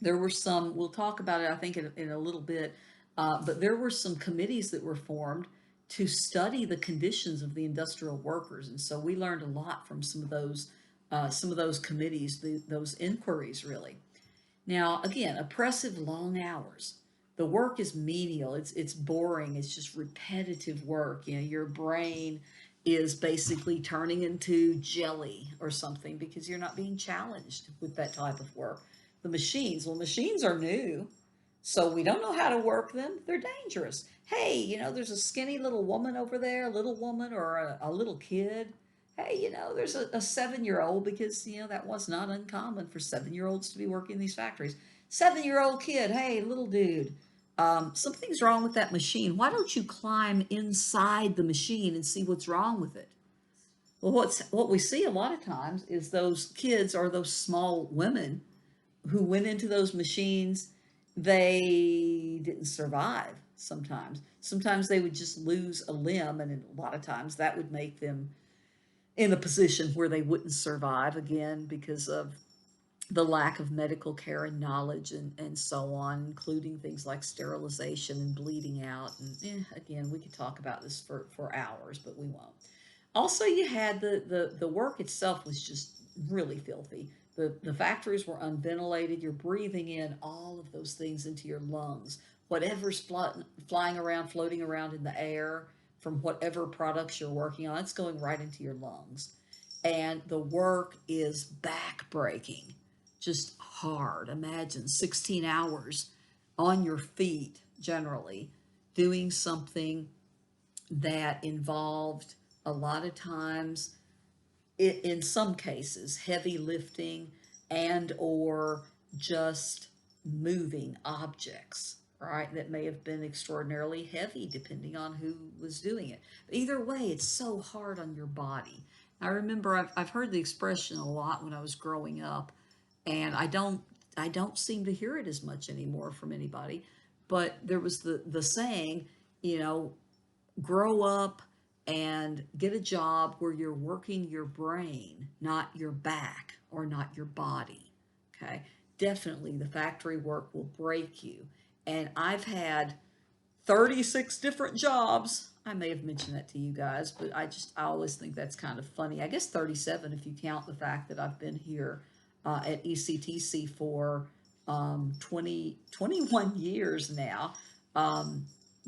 Speaker 1: there were some, we'll talk about it, I think, in a little bit, but there were some committees that were formed to study the conditions of the industrial workers. And so we learned a lot from some of those committees, those inquiries, really. Now, again, oppressive long hours. The work is menial. It's boring. It's just repetitive work. Your brain is basically turning into jelly or something because you're not being challenged with that type of work. The machines, well, machines are new, so we don't know how to work them. They're dangerous. Hey, there's a skinny little woman over there, a little woman or a little kid. Hey, there's a 7-year old, because, that was not uncommon for 7-year olds to be working in these factories. 7-year-old kid, hey, little dude, something's wrong with that machine. Why don't you climb inside the machine and see what's wrong with it? Well, what we see a lot of times is those kids or those small women who went into those machines, they didn't survive sometimes. Sometimes they would just lose a limb, and a lot of times that would make them in a position where they wouldn't survive, again, because of the lack of medical care and knowledge, and so on, including things like sterilization and bleeding out. And again, we could talk about this for hours, but we won't. Also, you had the work itself was just really filthy. The factories were unventilated. You're breathing in all of those things into your lungs. Whatever's flying around, floating around in the air from whatever products you're working on, it's going right into your lungs. And the work is backbreaking, just hard. Imagine 16 hours on your feet, generally, doing something that involved a lot of times, in some cases, heavy lifting and or just moving objects, right, that may have been extraordinarily heavy depending on who was doing it. But either way, it's so hard on your body. I remember I've heard the expression a lot when I was growing up, and I don't seem to hear it as much anymore from anybody. But there was the saying, you know, grow up and get a job where you're working your brain, not your back or not your body. Okay. Definitely the factory work will break you. And I've had 36 different jobs. I may have mentioned that to you guys, but I always think that's kind of funny. I guess 37 if you count the fact that I've been here at ECTC for 21 years now.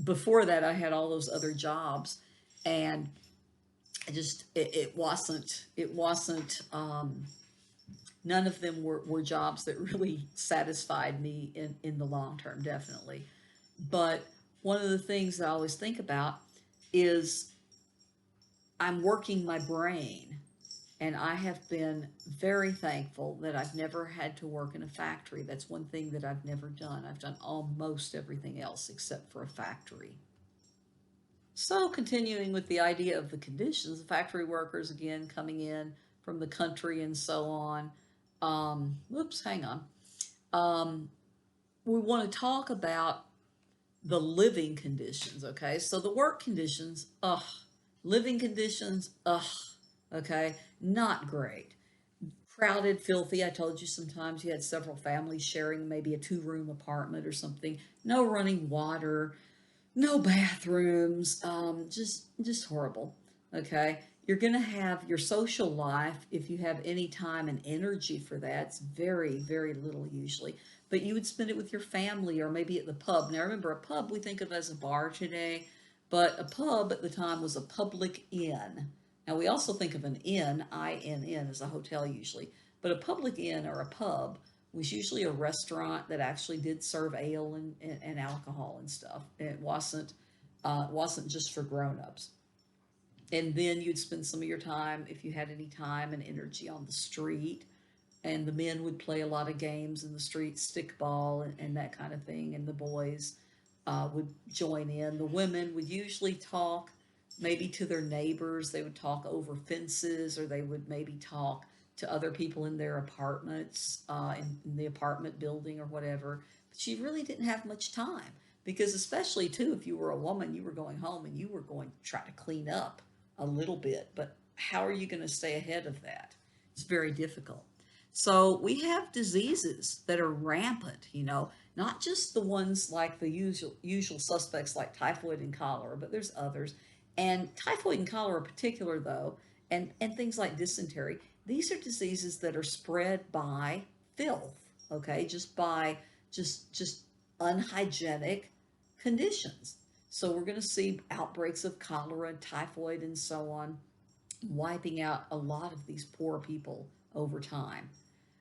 Speaker 1: Before that, I had all those other jobs, and it wasn't none of them were jobs that really satisfied me in the long term, definitely. But one of the things I always think about is I'm working my brain, and I have been very thankful that I've never had to work in a factory. That's one thing that I've never done. I've done almost everything else except for a factory. So, continuing with the idea of the conditions, the factory workers again coming in from the country and so on. Whoops, hang on. Um, we want to talk about the living conditions, okay? So, the work conditions, ugh. Living conditions, ugh, okay? Not great. Crowded, filthy. I told you sometimes you had several families sharing maybe a 2-room apartment or something. No running water, no bathrooms, just horrible. Okay, you're going to have your social life, if you have any time and energy for that. It's very, very little usually, but you would spend it with your family or maybe at the pub. Now remember, a pub we think of as a bar today, but a pub at the time was a public inn. Now we also think of an inn, INN, as a hotel usually, but a public inn or a pub was usually a restaurant that actually did serve ale and alcohol and stuff. It wasn't just for grown-ups. And then you'd spend some of your time, if you had any time and energy, on the street. And the men would play a lot of games in the street, stickball and that kind of thing. And the boys would join in. The women would usually talk maybe to their neighbors. They would talk over fences, or they would maybe talk to other people in their apartments, in the apartment building or whatever. But you really didn't have much time because, especially too, if you were a woman, you were going home and you were going to try to clean up a little bit. But how are you going to stay ahead of that? It's very difficult. So we have diseases that are rampant, not just the ones like the usual suspects like typhoid and cholera, but there's others. And typhoid and cholera in particular, though, and things like dysentery, these are diseases that are spread by filth, okay, just by just unhygienic conditions. So we're going to see outbreaks of cholera and typhoid and so on, wiping out a lot of these poor people over time.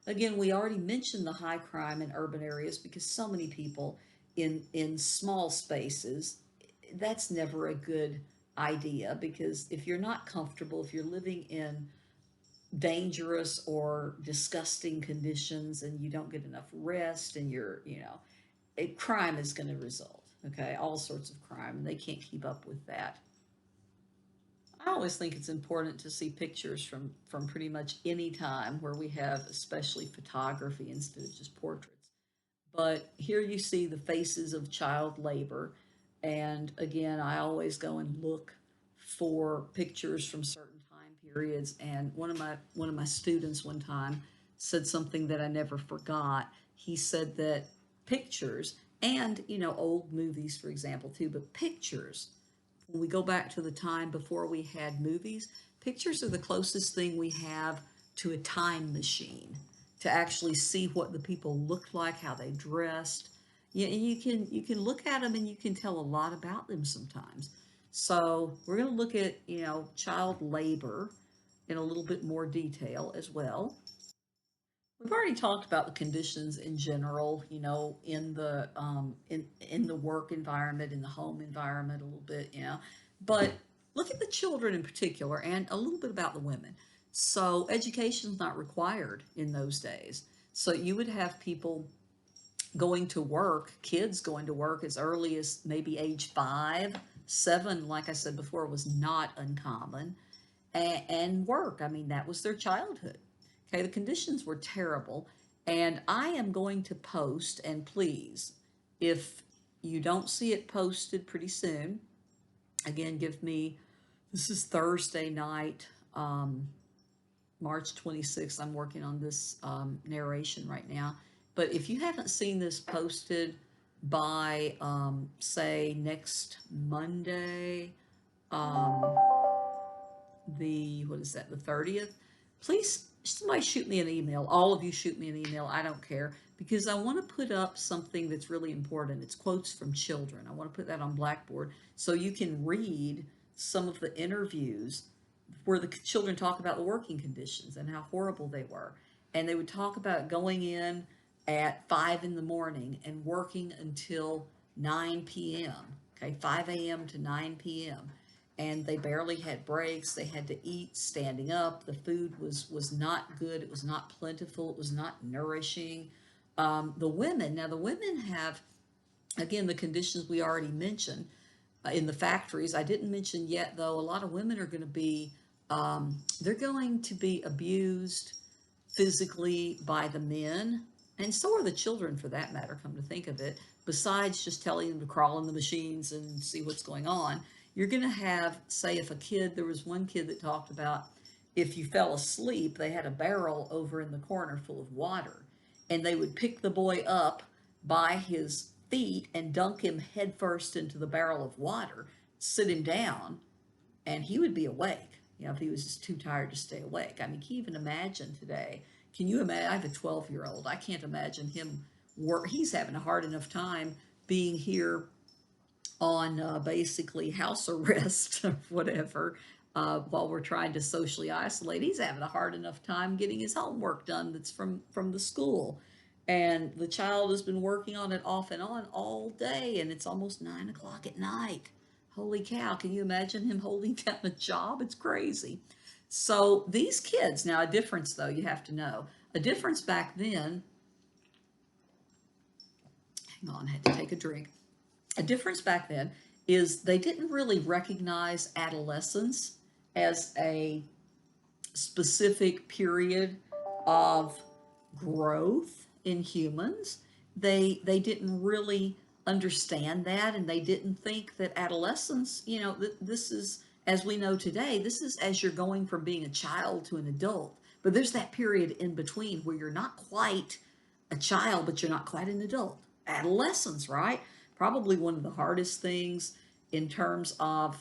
Speaker 1: Again, we already mentioned the high crime in urban areas because so many people in small spaces, that's never a good idea because if you're not comfortable, if you're living in dangerous or disgusting conditions and you don't get enough rest and crime is going to result. Okay, all sorts of crime, and they can't keep up with that. I always think it's important to see pictures from pretty much any time where we have especially photography instead of just portraits. But here you see the faces of child labor, and again, I always go and look for pictures from certain time periods. And one of my students one time said something that I never forgot. He said that pictures and old movies, for example, too, but pictures, when we go back to the time before we had movies, pictures are the closest thing we have to a time machine to actually see what the people looked like, how they dressed. Yeah, and you can look at them and you can tell a lot about them sometimes. So we're going to look at child labor in a little bit more detail as well. We've already talked about the conditions in general, in the work environment, in the home environment a little bit, but look at the children in particular and a little bit about the women. So education is not required in those days. So you would have people going to work, kids going to work as early as maybe age 5, 7, like I said before, was not uncommon, and work. I mean, that was their childhood. Okay, the conditions were terrible. And I am going to post, and please, if you don't see it posted pretty soon, again, this is Thursday night, March 26th. I'm working on this narration right now. But if you haven't seen this posted by, say, next Monday, um, what is that, the 30th, please, somebody shoot me an email. All of you shoot me an email. I don't care because I want to put up something that's really important. It's quotes from children. I want to put that on Blackboard so you can read some of the interviews where the children talk about the working conditions and how horrible they were. And they would talk about going in at 5 in the morning and working until 9 p.m. Okay, 5 a.m. to 9 p.m. And they barely had breaks. They had to eat standing up. The food was not good. It was not plentiful. It was not nourishing. The women have, again, the conditions we already mentioned in the factories. I didn't mention yet, though, a lot of women are going to be, they're going to be abused physically by the men, and so are the children for that matter, come to think of it. Besides just telling them to crawl in the machines and see what's going on, you're going to have, say, if a kid, there was one kid that talked about if you fell asleep, they had a barrel over in the corner full of water, and they would pick the boy up by his feet and dunk him headfirst into the barrel of water, sit him down, and he would be awake, if he was just too tired to stay awake. I mean, can you even imagine today? Can you imagine? I have a 12-year-old. I can't imagine him work. He's having a hard enough time being here on basically house arrest or whatever, while we're trying to socially isolate. He's having a hard enough time getting his homework done that's from the school. and the child has been working on it off and on all day, and it's almost 9 o'clock at night. Holy cow, can you imagine him holding down a job? It's crazy. So these kids, now a difference though, you have to know. A difference back then, hang on, I had to take a drink. A difference back then is they didn't really recognize adolescence as a specific period of growth in humans. They didn't really understand that, and they didn't think that adolescence, this is, as we know today, this is as you're going from being a child to an adult. But there's that period in between where you're not quite a child, but you're not quite an adult. Adolescence, right? Probably one of the hardest things in terms of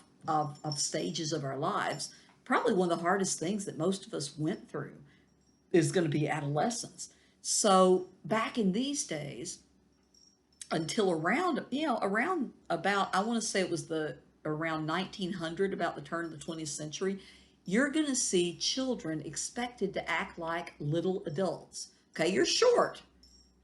Speaker 1: stages of our lives. Probably one of the hardest things that most of us went through is going to be adolescence. So back in these days, until around, around about, I want to say it was the around 1900, about the turn of the 20th century, you're going to see children expected to act like little adults. Okay, you're short,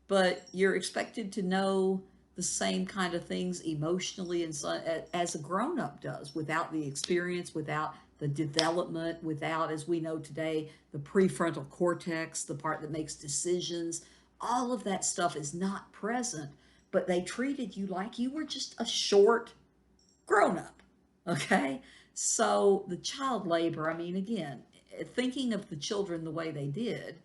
Speaker 1: but you're expected to know the same kind of things emotionally and so, as a grown-up does, without the experience, without the development, without, as we know today, the prefrontal cortex, the part that makes decisions. All of that stuff is not present, but they treated you like you were just a short grown-up. Okay, so the child labor, I mean, again, thinking of the children the way they did,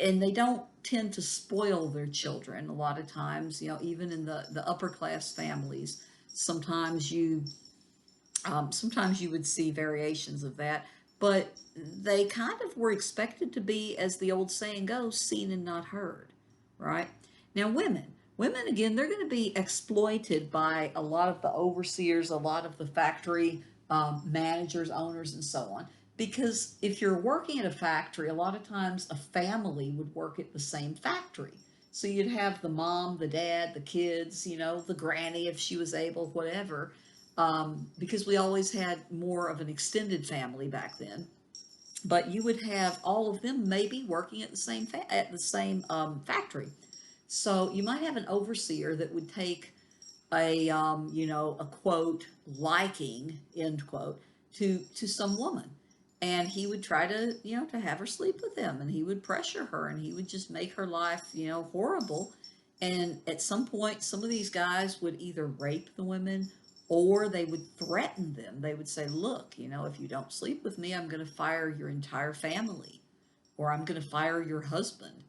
Speaker 1: and they don't tend to spoil their children a lot of times, even in the upper class families. Sometimes you would see variations of that, but they kind of were expected to be, as the old saying goes, seen and not heard, right? Now women again, they're going to be exploited by a lot of the overseers, a lot of the factory managers, owners, and so on. Because if you're working at a factory, a lot of times a family would work at the same factory. So you'd have the mom, the dad, the kids, the granny if she was able, whatever, because we always had more of an extended family back then. But you would have all of them maybe working at the same factory. So you might have an overseer that would take a quote liking, end quote, to some woman, and he would try to have her sleep with him, and he would pressure her, and he would just make her life horrible. And at some point, some of these guys would either rape the women, or they would threaten them. They would say, look, if you don't sleep with me, I'm going to fire your entire family, or I'm going to fire your husband,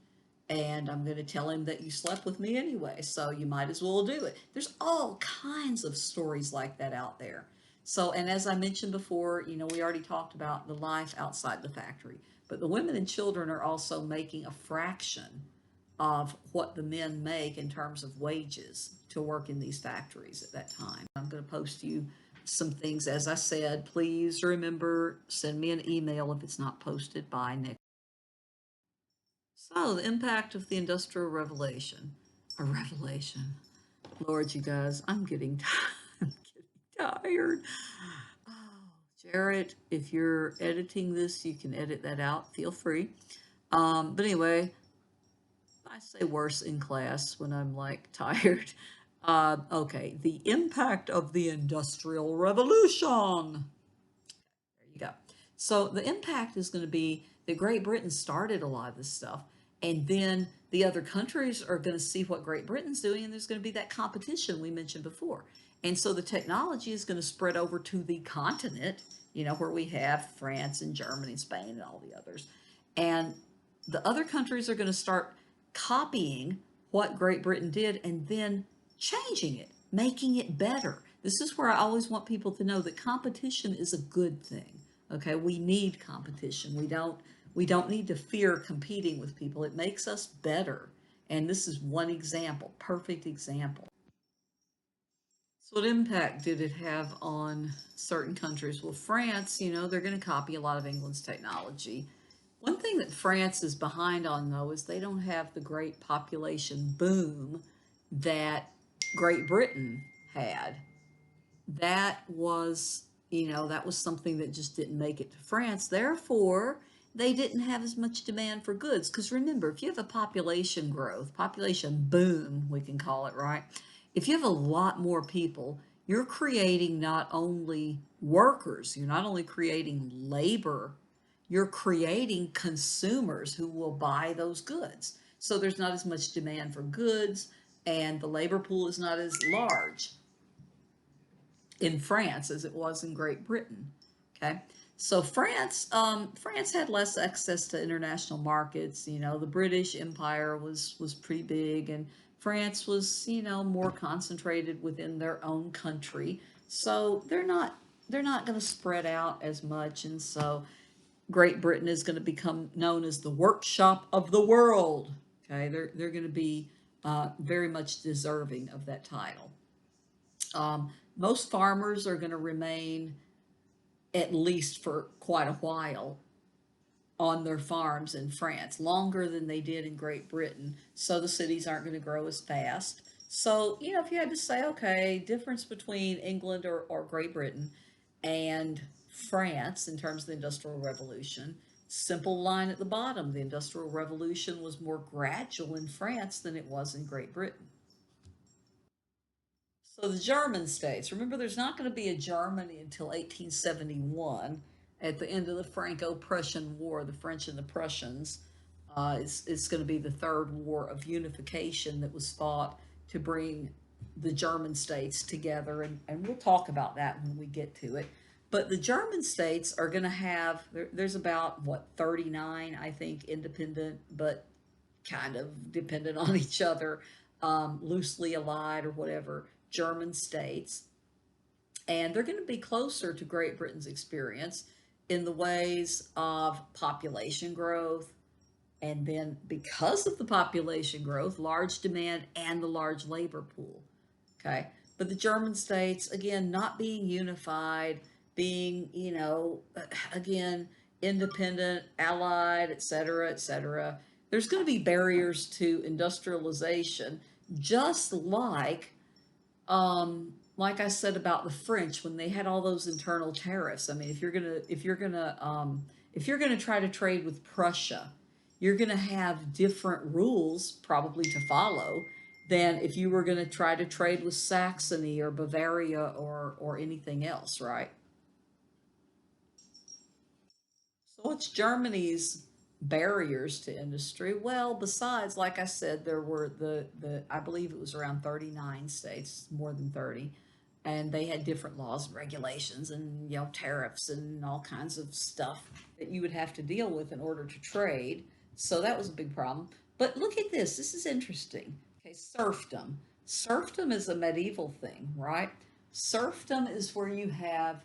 Speaker 1: and I'm going to tell him that you slept with me anyway, so you might as well do it. There's all kinds of stories like that out there. So, and as I mentioned before, we already talked about the life outside the factory, but the women and children are also making a fraction of what the men make in terms of wages to work in these factories at that time. I'm going to post you some things. As I said, please remember, send me an email if it's not posted by next. So, the impact of the Industrial Revolution. A revelation. Lord, you guys, I'm getting I'm getting tired. Oh, Jarrett, if you're editing this, you can edit that out. Feel free. But anyway, I say worse in class when I'm like tired. Okay, the impact of the Industrial Revolution. There you go. So the impact is going to be that Great Britain started a lot of this stuff, and then the other countries are going to see what Great Britain's doing, and there's going to be that competition we mentioned before. And so the technology is going to spread over to the continent, where we have France and Germany and Spain and all the others. And the other countries are going to start copying what Great Britain did and then changing it, making it better. This is where I always want people to know that competition is a good thing. Okay, we need competition. We don't need to fear competing with people. It makes us better. And this is one example, perfect example. So what impact did it have on certain countries? Well, France, they're going to copy a lot of England's technology. One thing that France is behind on, though, is they don't have the great population boom that Great Britain had. That was something that just didn't make it to France. Therefore, they didn't have as much demand for goods. Because remember, if you have a population growth, population boom, we can call it, right? If you have a lot more people, you're creating not only workers, you're not only creating labor, you're creating consumers who will buy those goods. So there's not as much demand for goods, and the labor pool is not as large in France as it was in Great Britain. Okay, so France had less access to international markets. You know, the British Empire was pretty big, and France was, you know, more concentrated within their own country. So they're not going to spread out as much, and so Great Britain is going to become known as the workshop of the world. Okay, they're going to be very much deserving of that title. Most farmers are going to remain, at least for quite a while, on their farms in France, longer than they did in Great Britain. So the cities aren't going to grow as fast. So, you know, if you had to say, okay, difference between England or Great Britain and France in terms of the Industrial Revolution, simple line at the bottom: the Industrial Revolution was more gradual in France than it was in Great Britain. So the German states, remember, there's not going to be a Germany until 1871 at the end of the Franco-Prussian War, the French and the Prussians. It's going to be the third war of unification that was fought to bring the German states together, and we'll talk about that when we get to it. But the German states are going to have, there's about, what, 39, I think, independent, but kind of dependent on each other, loosely allied or whatever, German states. And they're going to be closer to Great Britain's experience in the ways of population growth. And then, because of the population growth, large demand and the large labor pool. Okay. But the German states, again, not being unified, being, you know, again, independent, allied, et cetera, et cetera. There's going to be barriers to industrialization, just like I said about the French when they had all those internal tariffs. I mean, if you're gonna try to trade with Prussia, you're gonna have different rules probably to follow than if you were gonna try to trade with Saxony or Bavaria or anything else, right? So what's Germany's barriers to industry? Well, besides, like I said, there were the I believe it was around 39 states, more than 30, and they had different laws and regulations and, you know, tariffs and all kinds of stuff that you would have to deal with in order to trade. So that was a big problem. But look at this. This is interesting. Okay, serfdom. Serfdom is a medieval thing, right? Serfdom is where you have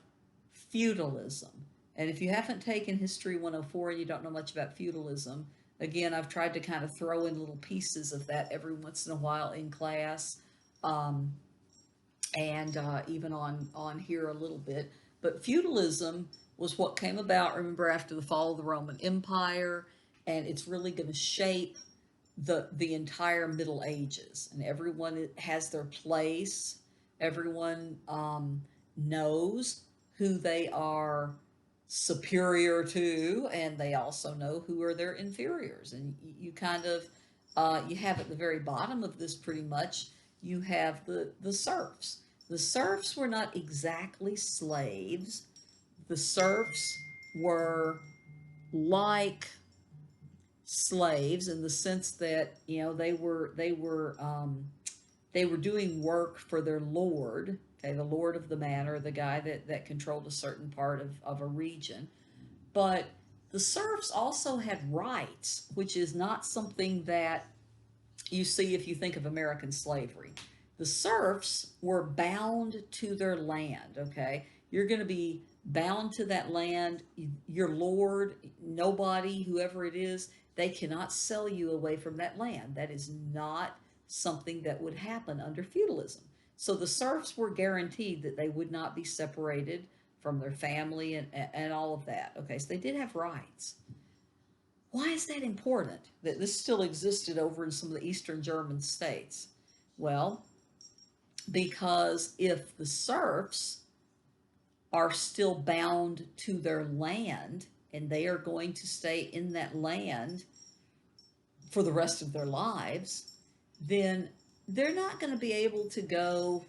Speaker 1: feudalism. And if you haven't taken History 104 and you don't know much about feudalism, again, I've tried to kind of throw in little pieces of that every once in a while in class, um, and even on here a little bit. But feudalism was what came about, remember, after the fall of the Roman Empire, and it's really going to shape the entire Middle Ages. And everyone has their place. Everyone knows who they are superior to, and they also know who are their inferiors. And you kind of you have at the very bottom of this, pretty much, you have the serfs. The serfs were not exactly slaves. The serfs were like slaves in the sense that, you know, they were doing work for their lord. Okay, the lord of the manor, the guy that controlled a certain part of a region. But the serfs also had rights, which is not something that you see if you think of American slavery. The serfs were bound to their land, okay? You're going to be bound to that land. Your lord, nobody, whoever it is, they cannot sell you away from that land. That is not something that would happen under feudalism. So the serfs were guaranteed that they would not be separated from their family and all of that. Okay, so they did have rights. Why is that important that this still existed over in some of the Eastern German states? Well, because if the serfs are still bound to their land and they are going to stay in that land for the rest of their lives, then they're not going to be able to go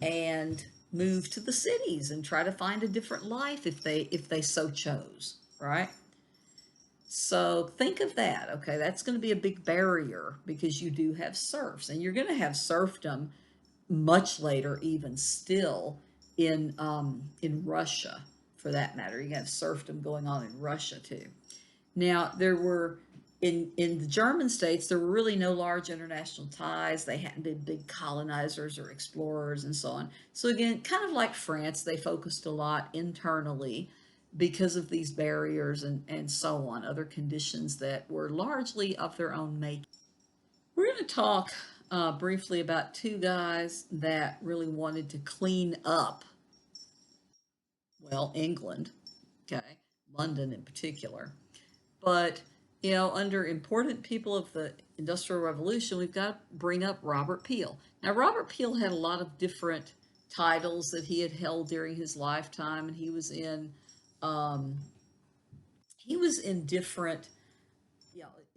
Speaker 1: and move to the cities and try to find a different life if they so chose, right? So think of that. Okay, that's going to be a big barrier because you do have serfs, and you're going to have serfdom much later, even still in Russia, for that matter. You have serfdom going on in Russia too. Now there were in the German states there were really no large international ties. They hadn't been big colonizers or explorers and so on. So again, kind of like France, they focused a lot internally because of these barriers and so on, other conditions that were largely of their own making. We're going to talk briefly about two guys that really wanted to clean up, well, England, okay, London in particular. But, under important people of the Industrial Revolution, we've got to bring up Robert Peel. Now, Robert Peel had a lot of different titles that he had held during his lifetime, and um, he was in different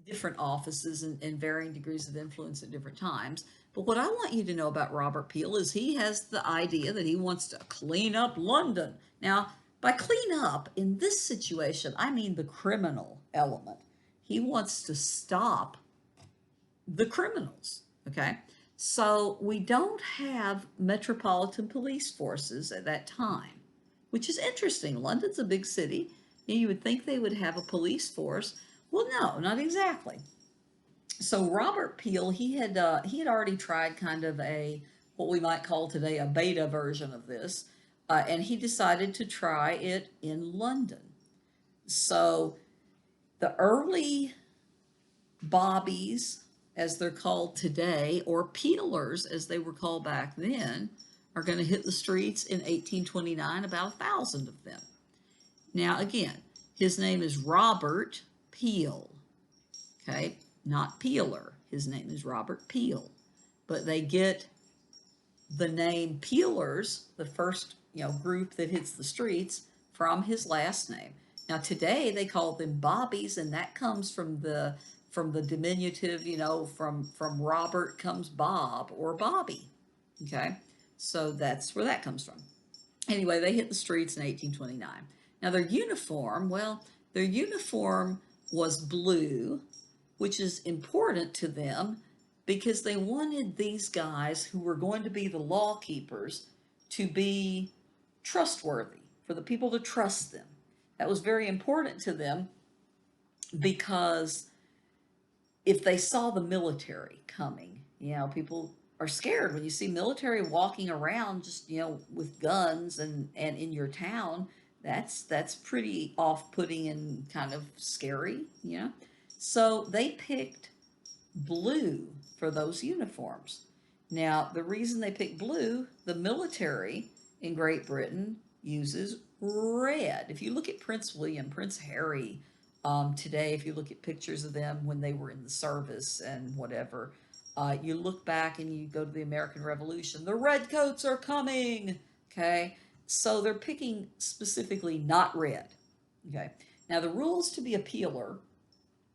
Speaker 1: different offices and varying degrees of influence at different times. But what I want you to know about Robert Peel is he has the idea that he wants to clean up London. Now, by clean up, in this situation, I mean the criminal element. He wants to stop the criminals, okay? So we don't have metropolitan police forces at that time, which is interesting. London's a big city, and you would think they would have a police force. Well, no, not exactly. So Robert Peel, he had already tried kind of a what we might call today a beta version of this, and he decided to try it in London. So the early bobbies, as they're called today, or peelers, as they were called back then, are going to hit the streets in 1829, about 1,000 of them. Now, again, his name is Robert Peel, okay? Not Peeler. His name is Robert Peel. But they get the name Peelers, the first, group that hits the streets, from his last name. Now today they call them bobbies, and that comes from the diminutive, from Robert comes Bob or Bobby. Okay, so that's where that comes from. Anyway, they hit the streets in 1829. Now their uniform, well, their uniform was blue, which is important to them because they wanted these guys who were going to be the law keepers to be trustworthy, for the people to trust them. That was very important to them because if they saw the military coming, people are scared when you see military walking around just, with guns and in your town. That's pretty off-putting and kind of scary. So they picked blue for those uniforms. Now, the reason they picked blue, the military in Great Britain uses red. If you look at Prince William, Prince Harry, today, if you look at pictures of them when they were in the service and whatever, you look back and you go to the American Revolution, the redcoats are coming, okay? So they're picking specifically not red, okay? Now, the rules to be a peeler,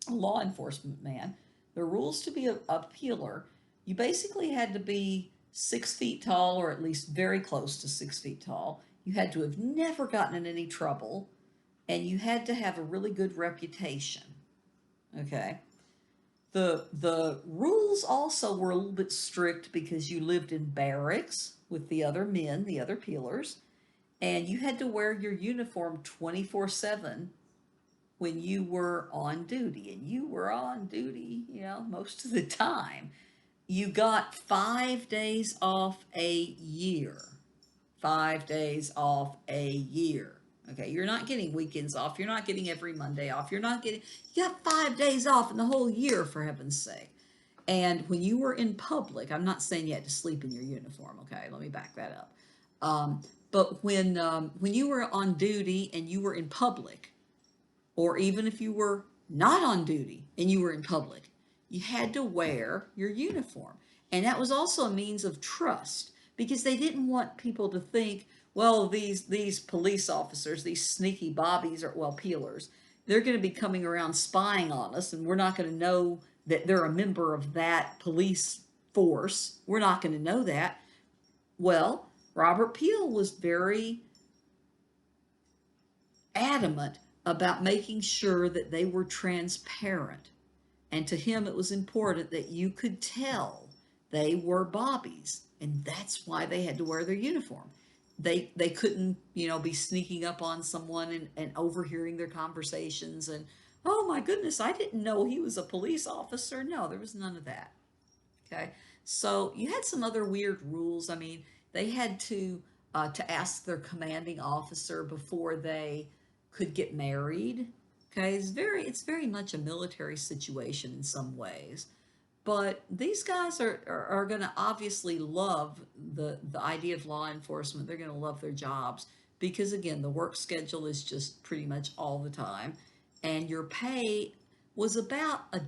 Speaker 1: a law enforcement man, the rules to be a peeler, you basically had to be 6 feet tall, or at least very close to 6 feet tall. You had to have never gotten in any trouble, and you had to have a really good reputation. Okay. The rules also were a little bit strict because you lived in barracks with the other men, the other peelers, and you had to wear your uniform 24/7 when you were on duty, and you were on duty, most of the time. You got 5 days off a year. 5 days off a year. Okay, you're not getting weekends off. You're not getting every Monday off. You got 5 days off in the whole year, for heaven's sake. And when you were in public, I'm not saying you had to sleep in your uniform, okay? Let me back that up. But when you were on duty and you were in public, or even if you were not on duty and you were in public, you had to wear your uniform. And that was also a means of trust because they didn't want people to think, well, these police officers, these sneaky bobbies, or, well, peelers, they're going to be coming around spying on us, and we're not going to know that they're a member of that police force. We're not going to know that. Well, Robert Peel was very adamant about making sure that they were transparent. And to him, it was important that you could tell they were Bobbies. And that's why they had to wear their uniform. They couldn't, be sneaking up on someone and overhearing their conversations and, oh my goodness, I didn't know he was a police officer. No, there was none of that. Okay. So you had some other weird rules. I mean, they had to ask their commanding officer before they could get married. Okay. It's very much a military situation in some ways. But these guys are going to obviously love the idea of law enforcement. They're going to love their jobs because, again, the work schedule is just pretty much all the time. And your pay was about a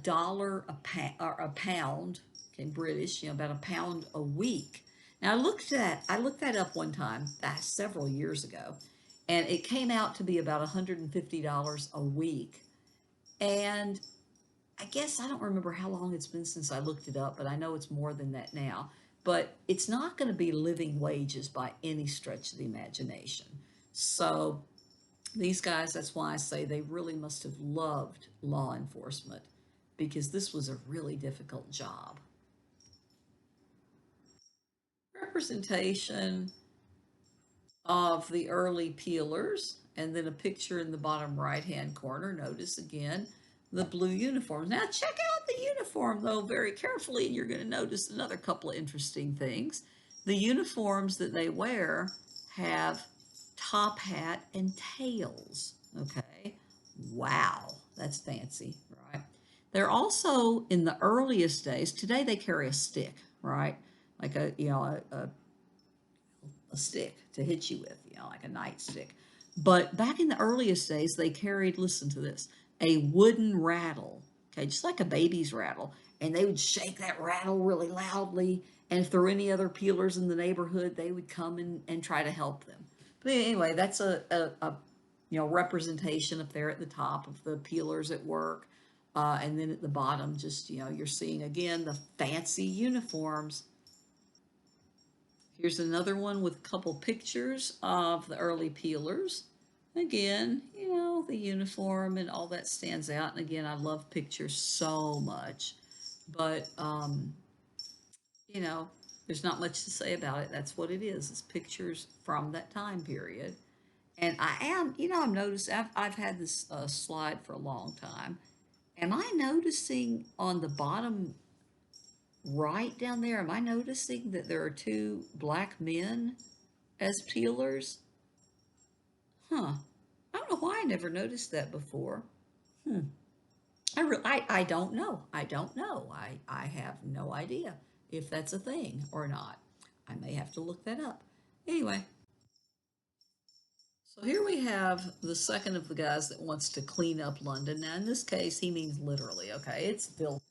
Speaker 1: pound, okay, British, about a pound a week. Now I looked that up one time, several years ago, and it came out to be about $150 a week. And I guess I don't remember how long it's been since I looked it up, but I know it's more than that now. But it's not going to be living wages by any stretch of the imagination. So these guys, that's why I say they really must have loved law enforcement because this was a really difficult job. Representation of the early peelers, and then a picture in the bottom right hand corner. Notice again the blue uniforms. Now check out the uniform though very carefully, and you're going to notice another couple of interesting things. The uniforms that they wear have top hat and tails. Okay, wow, that's fancy, right? They're also in the earliest days. Today they carry a stick, right? Like a stick to hit you with, like a nightstick. But back in the earliest days, they carried, listen to this, a wooden rattle, okay, just like a baby's rattle. And they would shake that rattle really loudly. And if there were any other peelers in the neighborhood, they would come and try to help them. But anyway, that's a representation up there at the top of the peelers at work. And then at the bottom, just, you're seeing again the fancy uniforms. Here's another one with a couple pictures of the early peelers. Again, the uniform and all that stands out. And again, I love pictures so much. But, you know, there's not much to say about it. That's what it is. It's pictures from that time period. And I'm noticing, I've had this slide for a long time. Am I noticing on the bottom right down there, am I noticing that there are two black men as peelers? Huh. I don't know why I never noticed that before. Hmm. I don't know. I don't know. I have no idea if that's a thing or not. I may have to look that up. Anyway, so here we have the second of the guys that wants to clean up London. Now, in this case, he means literally, okay? It's filthy.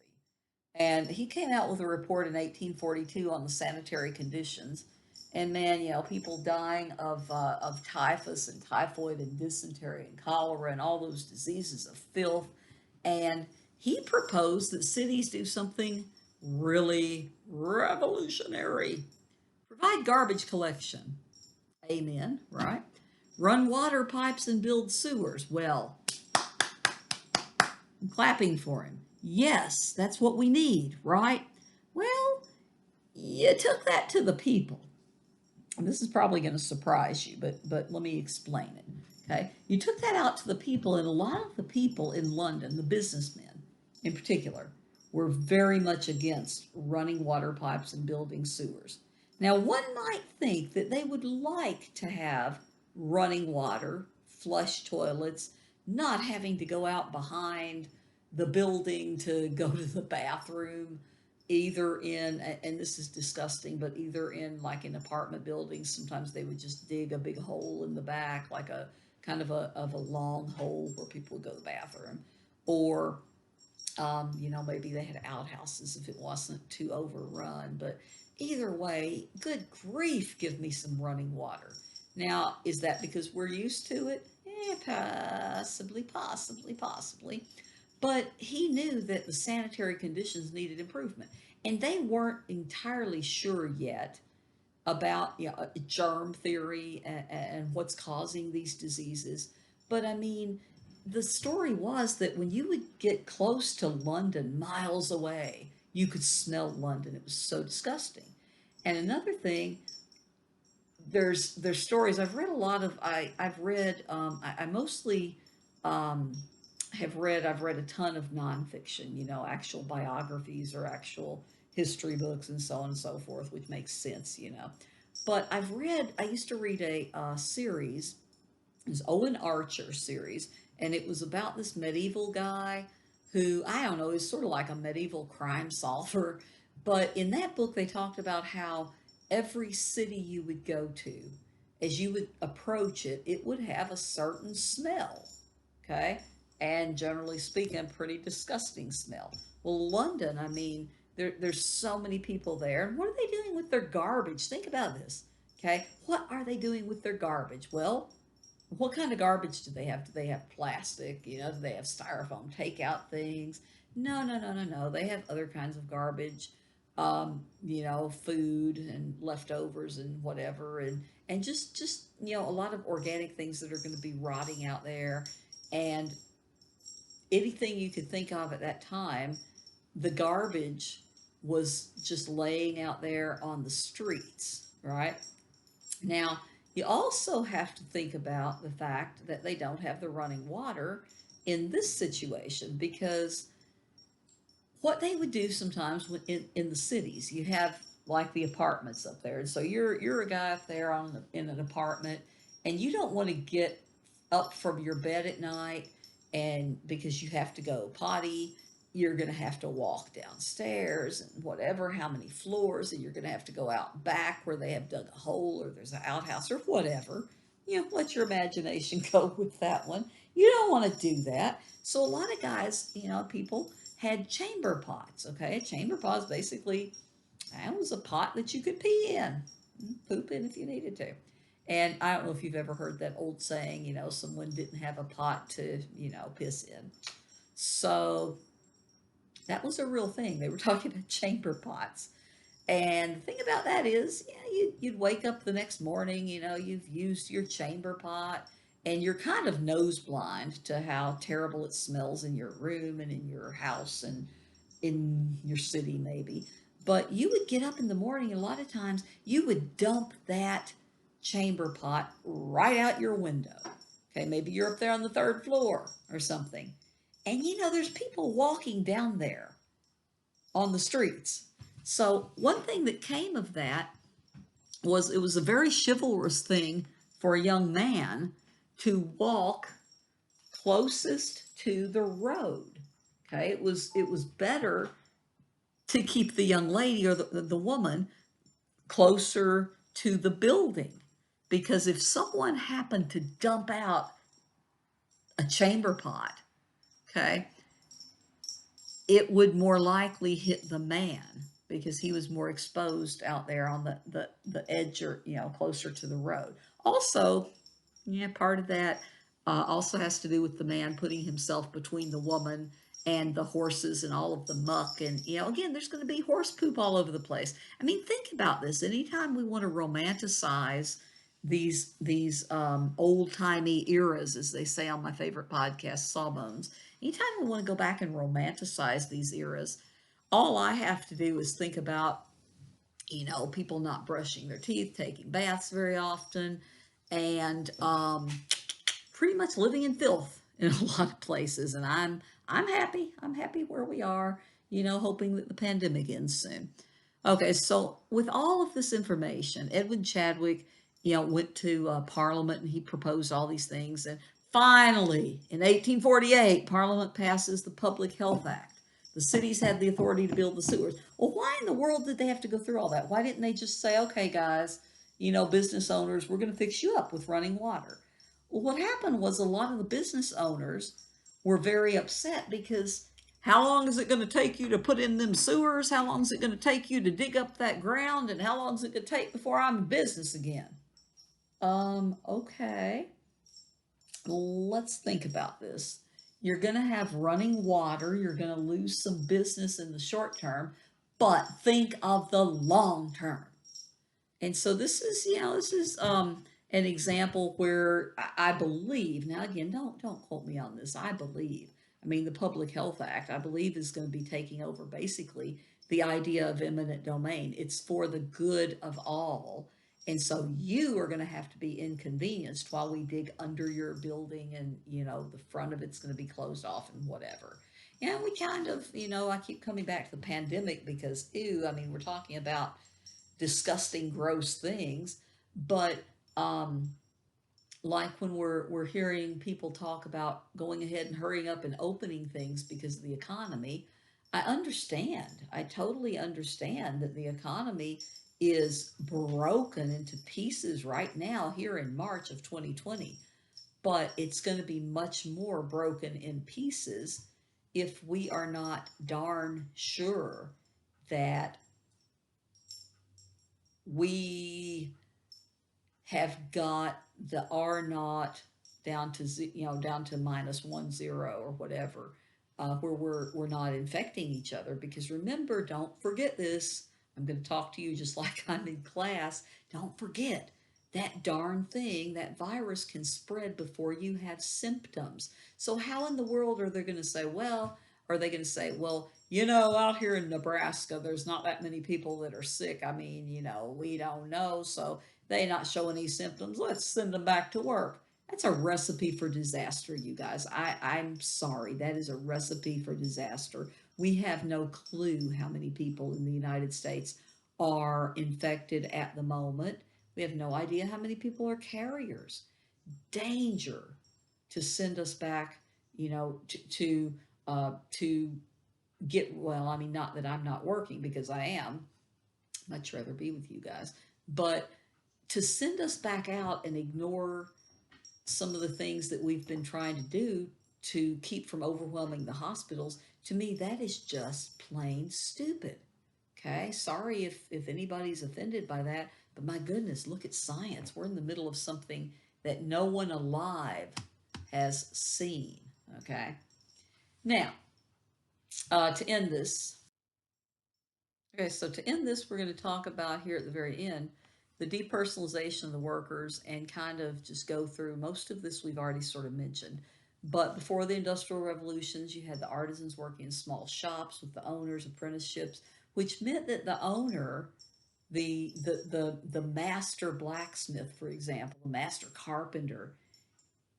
Speaker 1: And he came out with a report in 1842 on the sanitary conditions. And man, people dying of typhus and typhoid and dysentery and cholera and all those diseases of filth. And he proposed that cities do something really revolutionary. Provide garbage collection. Amen, right? Run water pipes and build sewers. Well, I'm clapping for him. Yes, that's what we need, right? Well, you took that to the people. And this is probably going to surprise you, but let me explain it. Okay, you took that out to the people, and a lot of the people in London, the businessmen in particular, were very much against running water pipes and building sewers. Now, one might think that they would like to have running water, flush toilets, not having to go out behind the building to go to the bathroom, either in, and this is disgusting, but either in like in apartment buildings, sometimes they would just dig a big hole in the back, like a kind of a long hole where people would go to the bathroom, or maybe they had outhouses if it wasn't too overrun. But either way, good grief, give me some running water. Now, is that because we're used to it? Yeah, Possibly. But he knew that the sanitary conditions needed improvement. And they weren't entirely sure yet about germ theory and what's causing these diseases. But I mean, the story was that when you would get close to London, miles away, you could smell London. It was so disgusting. And another thing, there's stories. I've read a lot of. I've read. I mostly um, I've read a ton of nonfiction. Actual biographies or actual history books and so on and so forth, which makes sense. But I used to read a series, this Owen Archer series, and it was about this medieval guy who, I don't know, is sort of like a medieval crime solver. But in that book, they talked about how every city you would go to, as you would approach it, it would have a certain smell, okay? And generally speaking, a pretty disgusting smell. Well, London, I mean, there's so many people there. And what are they doing with their garbage? Think about this, okay? What are they doing with their garbage? Well, what kind of garbage do they have? Do they have plastic? Do they have styrofoam takeout things? No. They have other kinds of garbage, food and leftovers and whatever, and just a lot of organic things that are going to be rotting out there, and anything you could think of at that time. The garbage was just laying out there on the streets, right? Now, you also have to think about the fact that they don't have the running water in this situation, because what they would do sometimes in the cities, you have like the apartments up there. And so you're a guy up there in an apartment, and you don't want to get up from your bed at night, and because you have to go potty, you're going to have to walk downstairs and whatever, how many floors, and you're going to have to go out back where they have dug a hole or there's an outhouse or whatever. Let your imagination go with that one. You don't want to do that. So a lot of guys, people had chamber pots. Okay, a chamber pot is basically, that was a pot that you could pee in, poop in if you needed to. And I don't know if you've ever heard that old saying, someone didn't have a pot to, piss in. So that was a real thing. They were talking about chamber pots. And the thing about that is, you'd wake up the next morning, you've used your chamber pot, and you're kind of nose blind to how terrible it smells in your room and in your house and in your city, maybe. But you would get up in the morning, and a lot of times you would dump that chamber pot right out your window. Okay, maybe you're up there on the third floor or something. And there's people walking down there on the streets. So one thing that came of that was it was a very chivalrous thing for a young man to walk closest to the road. Okay, it was better to keep the young lady or the woman closer to the building, because if someone happened to dump out a chamber pot, okay, it would more likely hit the man because he was more exposed out there on the edge, or closer to the road. Also, part of that also has to do with the man putting himself between the woman and the horses and all of the muck. And again, there's going to be horse poop all over the place. I mean, think about this. Anytime we want to romanticize these old-timey eras, as they say on my favorite podcast, Sawbones, anytime we want to go back and romanticize these eras, all I have to do is think about, people not brushing their teeth, taking baths very often, and pretty much living in filth in a lot of places. And I'm happy. I'm happy where we are, hoping that the pandemic ends soon. Okay, so with all of this information, Edwin Chadwick, went to Parliament, and he proposed all these things. And finally, in 1848, Parliament passes the Public Health Act. The cities had the authority to build the sewers. Well, why in the world did they have to go through all that? Why didn't they just say, okay, guys, business owners, we're going to fix you up with running water? Well, what happened was a lot of the business owners were very upset, because how long is it going to take you to put in them sewers? How long is it going to take you to dig up that ground? And how long is it going to take before I'm in business again? Okay. let's think about this. You're going to have running water, you're going to lose some business in the short term, but think of the long term. And so this is, this is an example where I believe, now again, don't quote me on this. I believe, I mean, the Public Health Act, I believe, is going to be taking over basically the idea of eminent domain. It's for the good of all. And so you are going to have to be inconvenienced while we dig under your building, and, the front of it's going to be closed off and whatever. And we kind of, I keep coming back to the pandemic because, ew, I mean, we're talking about disgusting, gross things. But um, like when we're hearing people talk about going ahead and hurrying up and opening things because of the economy, I understand. I totally understand that the economy is broken into pieces right now here in March of 2020, but it's going to be much more broken in pieces if we are not darn sure that we have got the R naught down to down to -10 or whatever, where we're not infecting each other. Because remember, don't forget this. I'm going to talk to you just like I'm in class. Don't forget that darn thing, that virus can spread before you have symptoms. So how in the world are they going to say, well, are they going to say, well, out here in Nebraska, there's not that many people that are sick. I mean, we don't know. So they not show any symptoms. Let's send them back to work. That's a recipe for disaster, you guys. I'm sorry. That is a recipe for disaster. We have no clue how many people in the United States are infected at the moment. We have no idea how many people are carriers. Danger to send us back, to get well. I mean, not that I'm not working, because I am. Much rather be with you guys, but to send us back out and ignore some of the things that we've been trying to do to keep from overwhelming the hospitals, to me, that is just plain stupid. Okay, sorry if anybody's offended by that, but my goodness, look at science. We're in the middle of something that no one alive has seen. Okay, now to end this, we're going to talk about here at the very end the depersonalization of the workers, and kind of just go through most of this we've already sort of mentioned. But before the industrial revolutions, you had the artisans working in small shops with the owners, apprenticeships, which meant that the owner, the master blacksmith, for example, the master carpenter,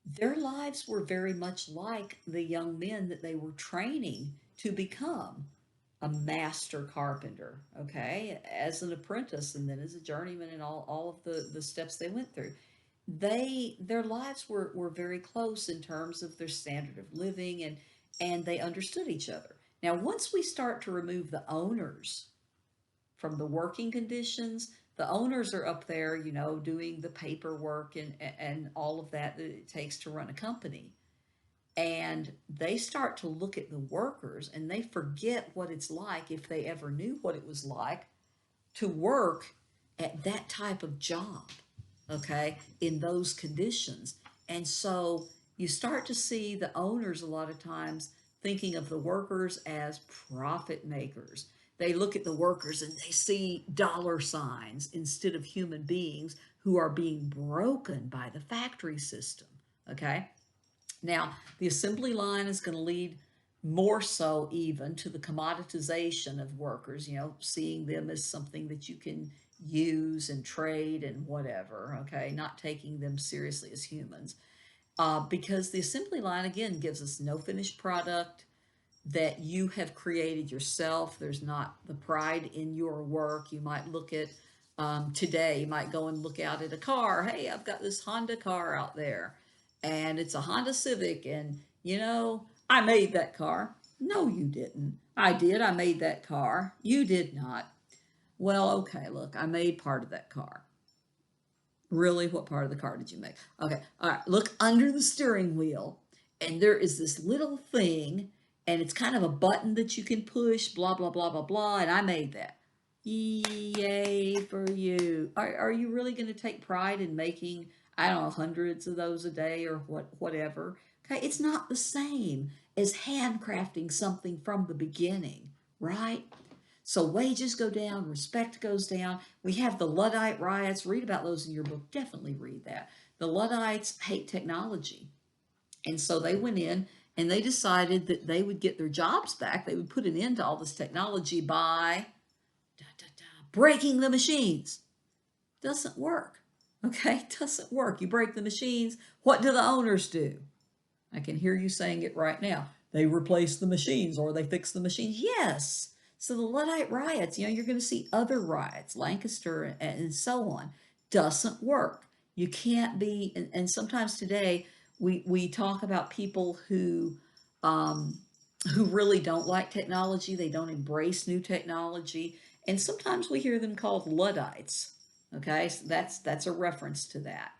Speaker 1: their lives were very much like the young men that they were training to become a master carpenter, okay, as an apprentice and then as a journeyman, and all of the steps they went through. Their lives were very close in terms of their standard of living, and they understood each other. Now, once we start to remove the owners from the working conditions, the owners are up there, doing the paperwork and all of that it takes to run a company. And they start to look at the workers, and they forget what it's like, if they ever knew what it was like, to work at that type of job, okay, in those conditions. And so you start to see the owners a lot of times thinking of the workers as profit makers. They look at the workers and they see dollar signs instead of human beings who are being broken by the factory system, okay? Now, the assembly line is going to lead more so even to the commoditization of workers, seeing them as something that you can use and trade and whatever, okay, not taking them seriously as humans. Because the assembly line, again, gives us no finished product that you have created yourself. There's not the pride in your work. You might look at today, you might go and look out at a car. Hey, I've got this Honda car out there, and it's a Honda Civic, and I made that car. No, you didn't. I did. I made that car. You did not. Well, okay, look, I made part of that car. Really, what part of the car did you make? Okay, all right, look under the steering wheel, and there is this little thing, and it's kind of a button that you can push, blah, blah, blah, blah, blah, and I made that. Yay for you. Are you really going to take pride in making I don't know, hundreds of those a day or whatever. Okay, it's not the same as handcrafting something from the beginning, right? So wages go down, respect goes down. We have the Luddite riots. Read about those in your book. Definitely read that. The Luddites hate technology. And so they went in and they decided that they would get their jobs back. They would put an end to all this technology by breaking the machines. Doesn't work. Okay, doesn't work. You break the machines. What do the owners do? I can hear you saying it right now. They replace the machines or they fix the machines. Yes. So the Luddite riots, you're going to see other riots, Lancaster and so on. Doesn't work. You can't be, and sometimes today we talk about people um, who really don't like technology. They don't embrace new technology, and sometimes we hear them called Luddites. Okay, so that's a reference to that.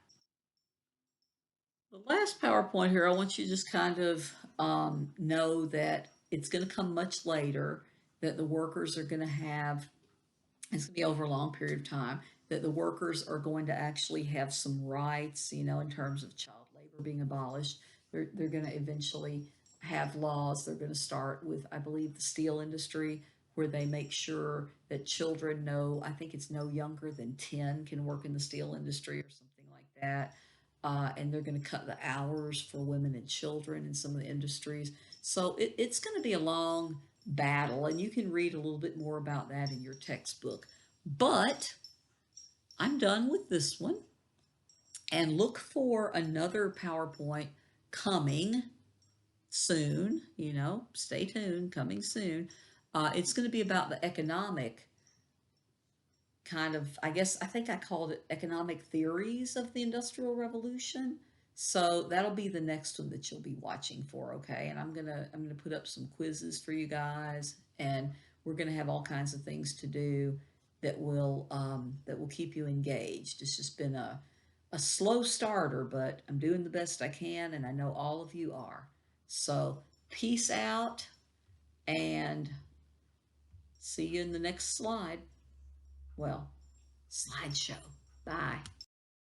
Speaker 1: The last PowerPoint here, I want you to just kind of know that it's going to come much later, that the workers are going to have, it's going to be over a long period of time, that the workers are going to actually have some rights, in terms of child labor being abolished. They're going to eventually have laws. They're going to start with, I believe, the steel industry, where they make sure that children know, I think it's no younger than 10 can work in the steel industry or something like that. And they're going to cut the hours for women and children in some of the industries. So it's going to be a long battle, and you can read a little bit more about that in your textbook. But I'm done with this one, and look for another PowerPoint coming soon. Stay tuned, coming soon. It's going to be about the economic kind of, I guess, I think I called it economic theories of the Industrial Revolution. So that'll be the next one that you'll be watching for, okay? And I'm gonna put up some quizzes for you guys, and we're gonna have all kinds of things to do that will keep you engaged. It's just been a slow starter, but I'm doing the best I can, and I know all of you are. So peace out, and see you in the next slide. Well, slideshow. Bye.